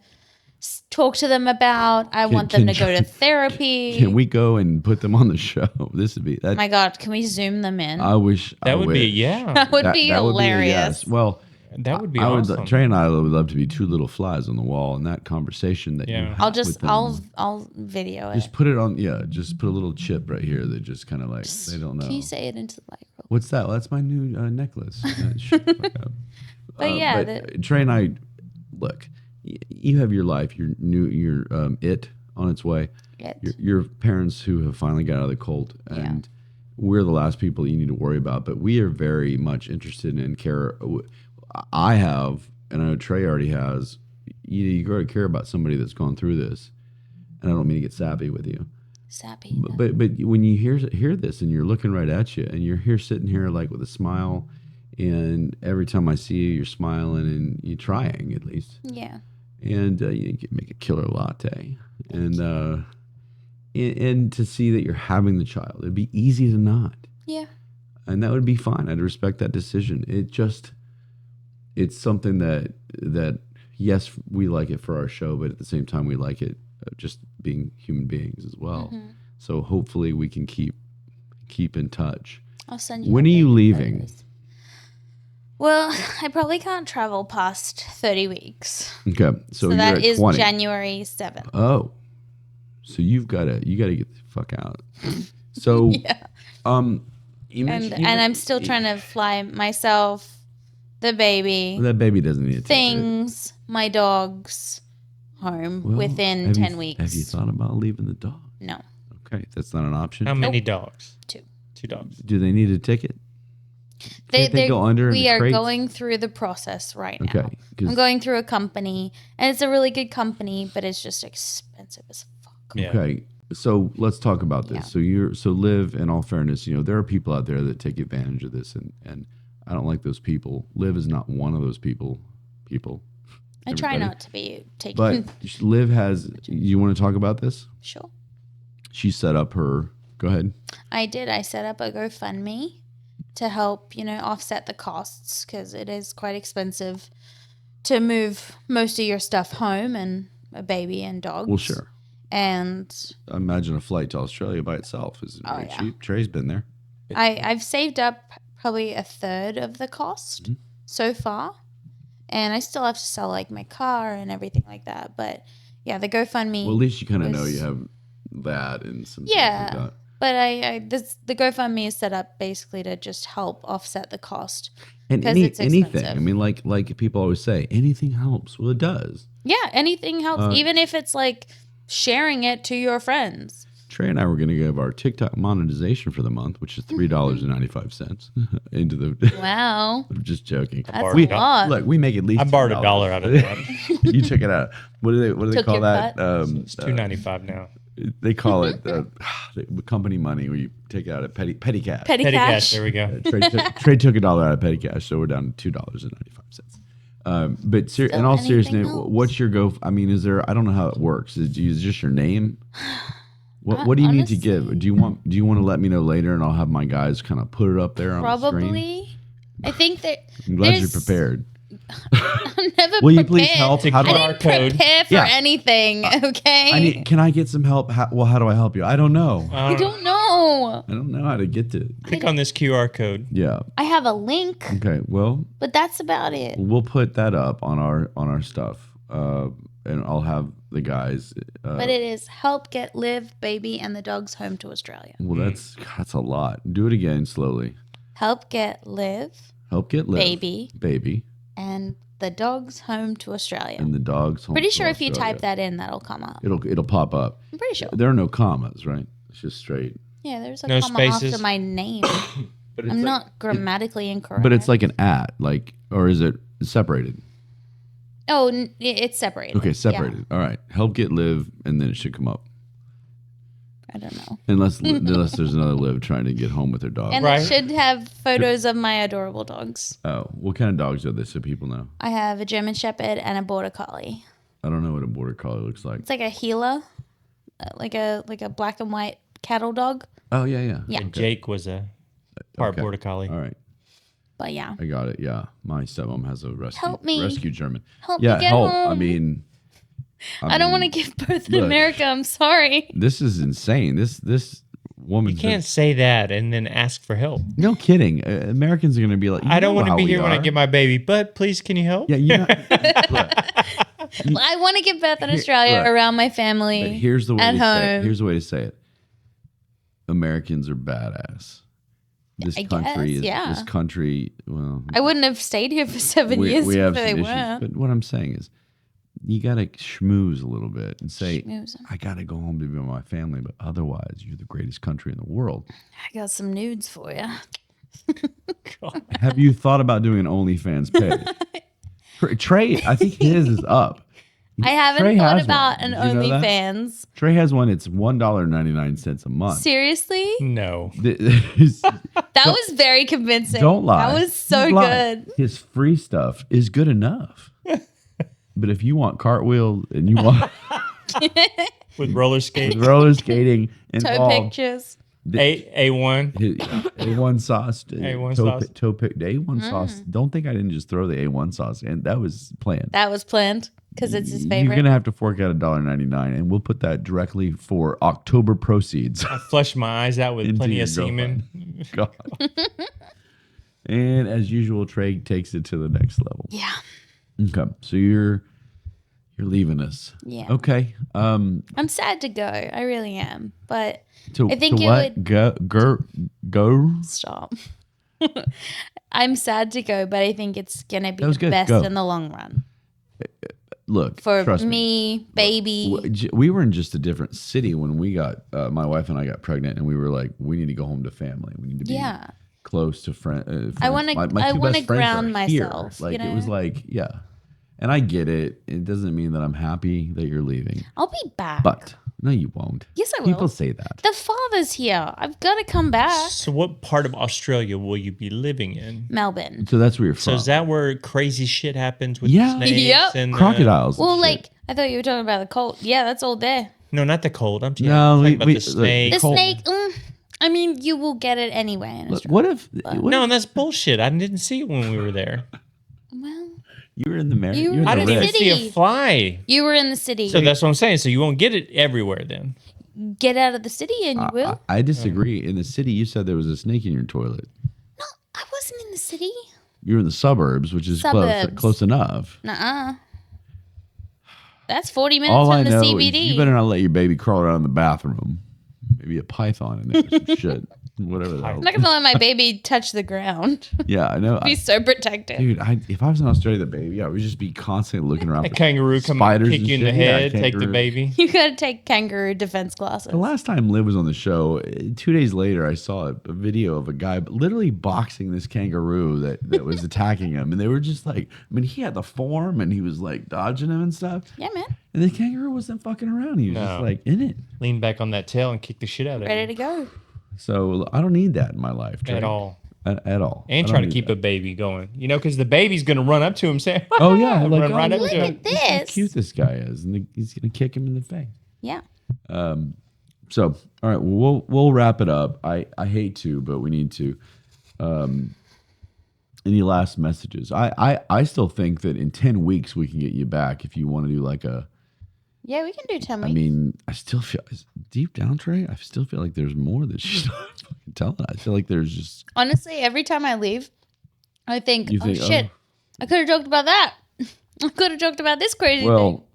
talk to them about. I want them to go to therapy. Can we go and put them on the show? This would be that. My God, can we zoom them in? I wish I That would be wish. that would be That would be a hilarious. yes. Well, That would be I awesome. would. Trey and I would love to be two little flies on the wall in that conversation that you. Yeah. have I'll with just them. I'll video it. Just put it on. Yeah, just put a little chip right here that just kind of like they don't know. Can you say it into the mic? What's that? Well, that's my new necklace. Shut the fuck up. But yeah, but Trey and I, look, you have your life, your it on its way. Your parents who have finally got out of the cult, and we're the last people you need to worry about. But we are very much interested in care. I have, and I know Trey already has. You got to care about somebody that's gone through this, and I don't mean to get sappy with you. Sappy. But when you hear this and you're looking right at you and you're here sitting here like with a smile, and every time I see you, you're smiling and you're trying at least. Yeah. And you can make a killer latte, and to see that you're having the child, it'd be easy to not. Yeah. And that would be fine. I'd respect that decision. It's something that yes, we like it for our show, but at the same time, we like it just being human beings as well. Mm-hmm. So hopefully we can keep in touch. I'll send you. When are you updated leaving? photos. Well, I probably can't travel past 30 weeks. Okay, so you're that at is 20. January 7th. Oh, so you gotta get the fuck out. So, Yeah. you mentioned, And I'm still trying to fly myself, the baby, that baby doesn't need a ticket. things, my dogs home Well, within have 10 you, weeks. Have you thought about leaving the dog? No, Okay, that's not an option. How many dogs? 2. 2 dogs. Do they need a ticket? Can't they go under in We the are crates? going through the process right now. Okay, 'cause- I'm going through a company, and it's a really good company, but it's just expensive as fuck. Yeah. Okay, so let's talk about this. Yeah. So Liv, in all fairness, there are people out there that take advantage of this, and I don't like those people. Liv is not one of those people. I try everybody. not to be taken. But Liv has. You want to talk about this? Sure. She set up her. Go ahead. I did. I set up a GoFundMe to help, offset the costs because it is quite expensive to move most of your stuff home and a baby and dogs. Well, sure. And I imagine a flight to Australia by itself isn't very yeah. cheap. Trey's been there. I've saved up probably a third of the cost so far. And I still have to sell like my car and everything like that. But yeah, the GoFundMe. Well, at least you kind of know was- you have that and some Yeah. things like that. But the GoFundMe is set up basically to just help offset the cost. And 'Cause it's anything. expensive. I mean, like people always say, anything helps. Well, it does. Yeah, anything helps, even if it's like sharing it to your friends. Trey and I were going to give our TikTok monetization for the month, which is $3.95 into the. Wow. I'm just joking. That's borrowed a lot. Look, we make at least. I borrowed $2 $1 out of that. You took it out. What do they Took call your that? cut? It's $2.95 now. They call it the company money where you take it out at petty cash. Petty Petty cash. cash. There we go. Trey took $1 out of petty cash, so we're down to $2.95. But in all seriousness, anything helps. what's your go? I mean, is there? I don't know how it works. Is it just your name? What do you need to give? Honestly- Do you want to let me know later, and I'll have my guys kind of put it up there on the screen? Probably. I think that I'm glad you're there's- prepared. I'm never Will you prepared. please help? How do I I? didn't prepare for Yeah. anything, okay? Can I get some help? How do I help you? I don't know. I don't know. I don't know how to get to. Click on this QR code. Yeah. I have a link, Okay. Well, but that's about it. we'll put that up on our stuff, and I'll have the guys. But it is help get Liv, baby, and the dogs home to Australia. Well, that's a lot. Do it again slowly. Help get Liv, Help get Liv, baby, and the dogs home to Australia. and the dogs home. Pretty to sure if you Australia. type that in, that'll come up. it'll pop up. I'm pretty sure. There are no commas, right? It's just straight. Yeah, there's a No comma spaces. after my name. But it's I'm like, not grammatically incorrect. But it's like an at, or is it separated? Oh, it's separated. Okay, Yeah. separated. All right. Help get Liv, and then it should come up. I don't know. Unless there's another Liv trying to get home with her dog. And Right. it should have photos of my adorable dogs. Oh, what kind of dogs are they? So people know. I have a German Shepherd and a Border Collie. I don't know what a border collie looks like. It's like a Gila, like a black and white cattle dog. Oh yeah. Yeah. And Jake was a part Okay. border collie. All right. But yeah, I got it. Yeah, my stepmom has a Help me. rescue German. help Yeah, me get help. home. I mean, I don't want to give birth in look. America. I'm sorry. This is insane. This woman. You can't say that and then ask for help. No kidding. Americans are going to be like, I don't want to how be we here when I are. get my baby, but please, can you help? Yeah, you know. Look, I want to give birth in Australia look. around my family. but here's the way at to say it. home. Here's the way to say it. Americans are badass. This I country guess, is yeah. this country. Well, I wouldn't have stayed here for 7 years we have if they some issues. weren't. But what I'm saying is, you got to schmooze a little bit and say, Schmooze. I got to go home to be with my family, but otherwise, you're the greatest country in the world. I got some nudes for you. Have you thought about doing an OnlyFans page? Trey, I think his is up. I haven't Trey thought has about one. an Did you know that? OnlyFans. Trey has one. It's $1.99 a month. Seriously? No. That was very convincing. Don't lie. That was so He's lying. good. His free stuff is good enough. But if you want cartwheels and you want With roller skates. roller skating Toe involved, pictures. A1. A1 sauce, A1 toe, sauce. toe pick, the A1 sauce. Don't think I didn't just throw the A1 sauce in. That was planned. That was planned. Because it's his You're favorite. gonna have to fork out $1.99, and we'll put that directly for October proceeds. I flushed my eyes out with Into plenty your of semen. God. And as usual, Trey takes it to the next level. Yeah. Okay, so you're leaving us. Yeah. Okay. I'm sad to go. I really am. But To, I think to it what? would Go. stop. I'm sad to go, but I think it's gonna be That was the good. best Go. in the long run. Look, For trust me, baby. We were in just a different city when we got my wife and I got pregnant, and we were like, we need to go home to family. We need to be Yeah. close to friends. I wanna- I two wanna best friends ground are here. myself, Like you it was know? like, yeah. And I get it. It doesn't mean that I'm happy that you're leaving, I'll be back. but no, you won't. Yes, I will. People say that. The father's here. I've got to come back. So what part of Australia will you be living in? Melbourne. So that's where you're So from. is that where crazy shit happens with Yeah. snakes Yep. and Crocodiles. and Well, shit. like, I thought you were talking about the cold. Yeah, that's all there. No, not the cold. I'm No, talking we- about we- the snake. The Cold. snake, I mean, you will get it anyway in Look, Australia. what if No, that's bullshit. I didn't see it when we were there. Well, you were in the marriage? You You were in were I the in didn't the even red. see a city. fly. you were in the city. So that's what I'm saying. So you won't get it everywhere then. Get out of the city and you will. I disagree. In the city, you said there was a snake in your toilet. I wasn't in the city. You were in the suburbs, which is Suburbs. close enough. Nuh-uh. That's 40 minutes All from I the know CBD. is you better not let your baby crawl around in the bathroom. Maybe a python in there, or some shit, whatever the hell. I'm not going to let my baby touch the ground. Yeah, I know. Be so protective. Dude, if I was in Australia, the baby, I would just be constantly looking around. A for kangaroo come spiders kick and you in the shit. Yeah, head, take the kangaroo. baby. You got to take kangaroo defense classes. The last time Liv was on the show, 2 days later, I saw a video of a guy literally boxing this kangaroo that was attacking him. And they were just like, I mean, he had the form and he was like dodging him and stuff. Yeah, man. And the kangaroo wasn't fucking around. He was just No. like in it. Lean back on that tail and kick the shit out of Ready it. to go. So I don't need that in my life. Trey. At all. At all. I And don't trying to need keep that. a baby going. You know, because the baby's going to run up to him saying, Oh, yeah. Like, run right up look to him. at Look how this. cute this guy is. And he's going to kick him in the face. Yeah. So, all right, well, we'll wrap it up. I hate to, but we need to. Any last messages? I still think that in 10 weeks we can get you back if you want to do like a. Yeah, we can do 10 I weeks. mean, I still feel deep down, Trey. I still feel like there's more that she's not fucking telling. I feel like there's just. Honestly, every time I leave, I think, You oh think, shit, oh. I could have joked about that. I could have joked about this crazy thing. Well,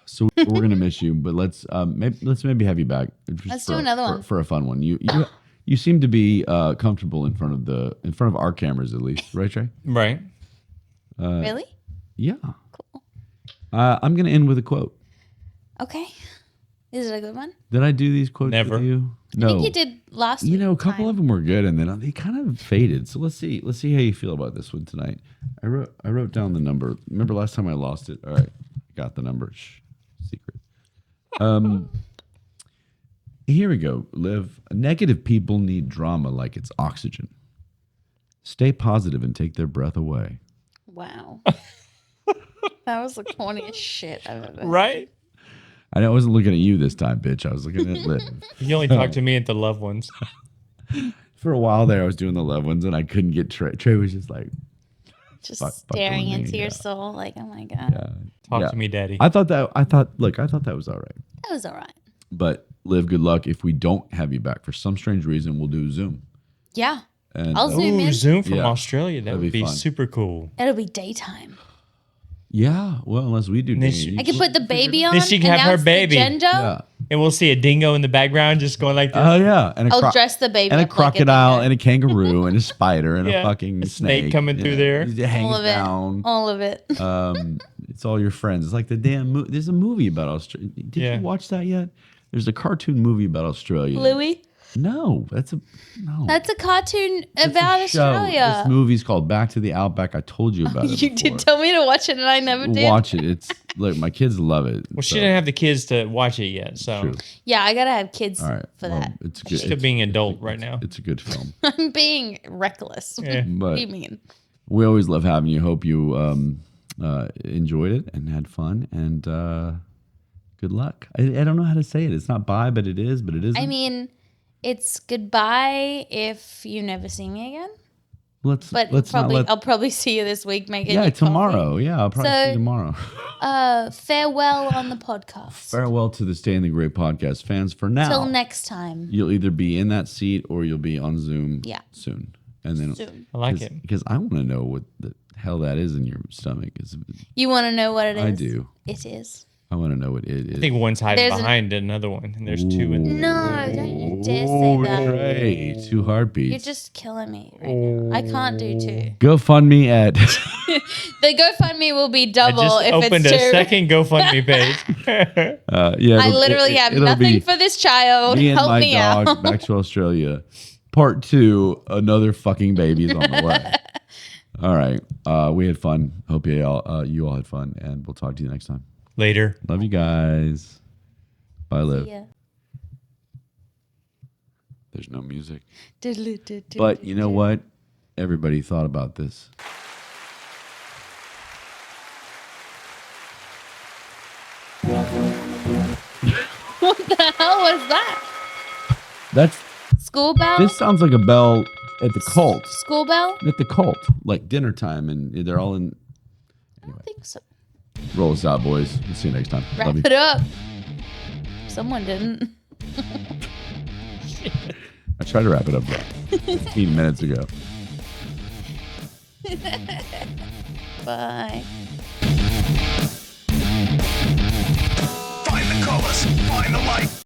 so we're gonna miss you, but let's maybe have you back. Just Let's do another one. for a fun one. You seem to be comfortable in front of our cameras at least, right, Trey? Right. Really? Yeah. Cool. I'm gonna end with a quote. Okay. Is it a good one? Did I do these quotes Never. with you? I No. think you did last You know, a couple time. of them were good, and then they kind of faded. So let's see how you feel about this one tonight. I wrote down the number. Remember last time I lost it? All right, got the number. Shh, secret. Here we go. Liv. Negative people need drama like it's oxygen. Stay positive and take their breath away. Wow. That was the corniest shit I've ever. Right? I wasn't looking at you this time, bitch. I was looking at Liv. You only talk to me at the loved ones. For a while there, I was doing the loved ones, and I couldn't get Trey. Trey was just like, Just Fuck staring with me, into your yeah. soul, like, oh my god, Talk Yeah. to me, daddy. I thought that was all right. that was all right. But Liv, good luck. If we don't have you back for some strange reason, we'll do Zoom. Yeah, And I'll Zoom Ooh, in. Zoom from Yeah. Australia. That That'd would be be fun. super cool. It'll be daytime. Yeah, well, unless we do. Then Danny, she- I can put the baby on. Then she can have her announce the baby. gender. Yeah. And we'll see a dingo in the background just going like this. Oh yeah, and I'll dress the baby and a up like a crocodile dingo. and a kangaroo and a spider and a Yeah. fucking A snake coming through there. It hangs All of it. down. All of it. It's all your friends. It's like the damn. There's a movie about Australia. Did Yeah. you watch that yet? There's a cartoon movie about Australia. Louis. No. That's a cartoon about It's a show. Australia. This movie's called Back to the Outback. I told you about it. You before. did tell me to watch it, and I never did. Watch it. It's look, my kids love it. Well, she didn't have the kids to watch it yet. So True. Yeah, I gotta have kids All right. for well, that. It's good. still being adult right now. It's a good film. I'm being reckless. Yeah. What But do you mean? we always love having you. Hope you enjoyed it and had fun. And good luck. I don't know how to say it. It's not bye, but it is. But it isn't. I mean, it's goodbye if you never see me again. let's But not let. I'll probably see you this week making Yeah, your tomorrow. Yeah, I'll probably see you tomorrow. Farewell on the podcast. Farewell to the Stay in the Great podcast fans. For now, Till next time. you'll either be in that seat or you'll be on Zoom. Yeah. Soon, and then Soon. I like it. because I want to know what the hell that is in your stomach. You want to know what it is? I do. It is. I want to know what it is. I think one's hiding There's behind another one, and there's two in there. No, don't you dare say that. Right, 2 heartbeats. You're just killing me right now. I can't do 2. GoFundMe at. The GoFundMe will be I double just if opened it's a 2. second GoFundMe page. Yeah, I literally have it'll nothing be for this child. me and Help my me dog out. back to Australia. Part 2. Another fucking baby is on the way. All right, we had fun. Hope you all had fun, and we'll talk to you next time. Later. Love you guys. Bye, Liv. Yeah. There's no music. But you know what? Everybody thought about this. What the hell was that? That's School bell? this sounds like a bell at the cult. School bell? At the cult, like dinner time, and they're all in. I don't think so. Roll us out, boys. We'll see you next time. Wrap Love you. it up. Someone didn't. I tried to wrap it up 15 minutes ago. Bye. Find the colors, find the light.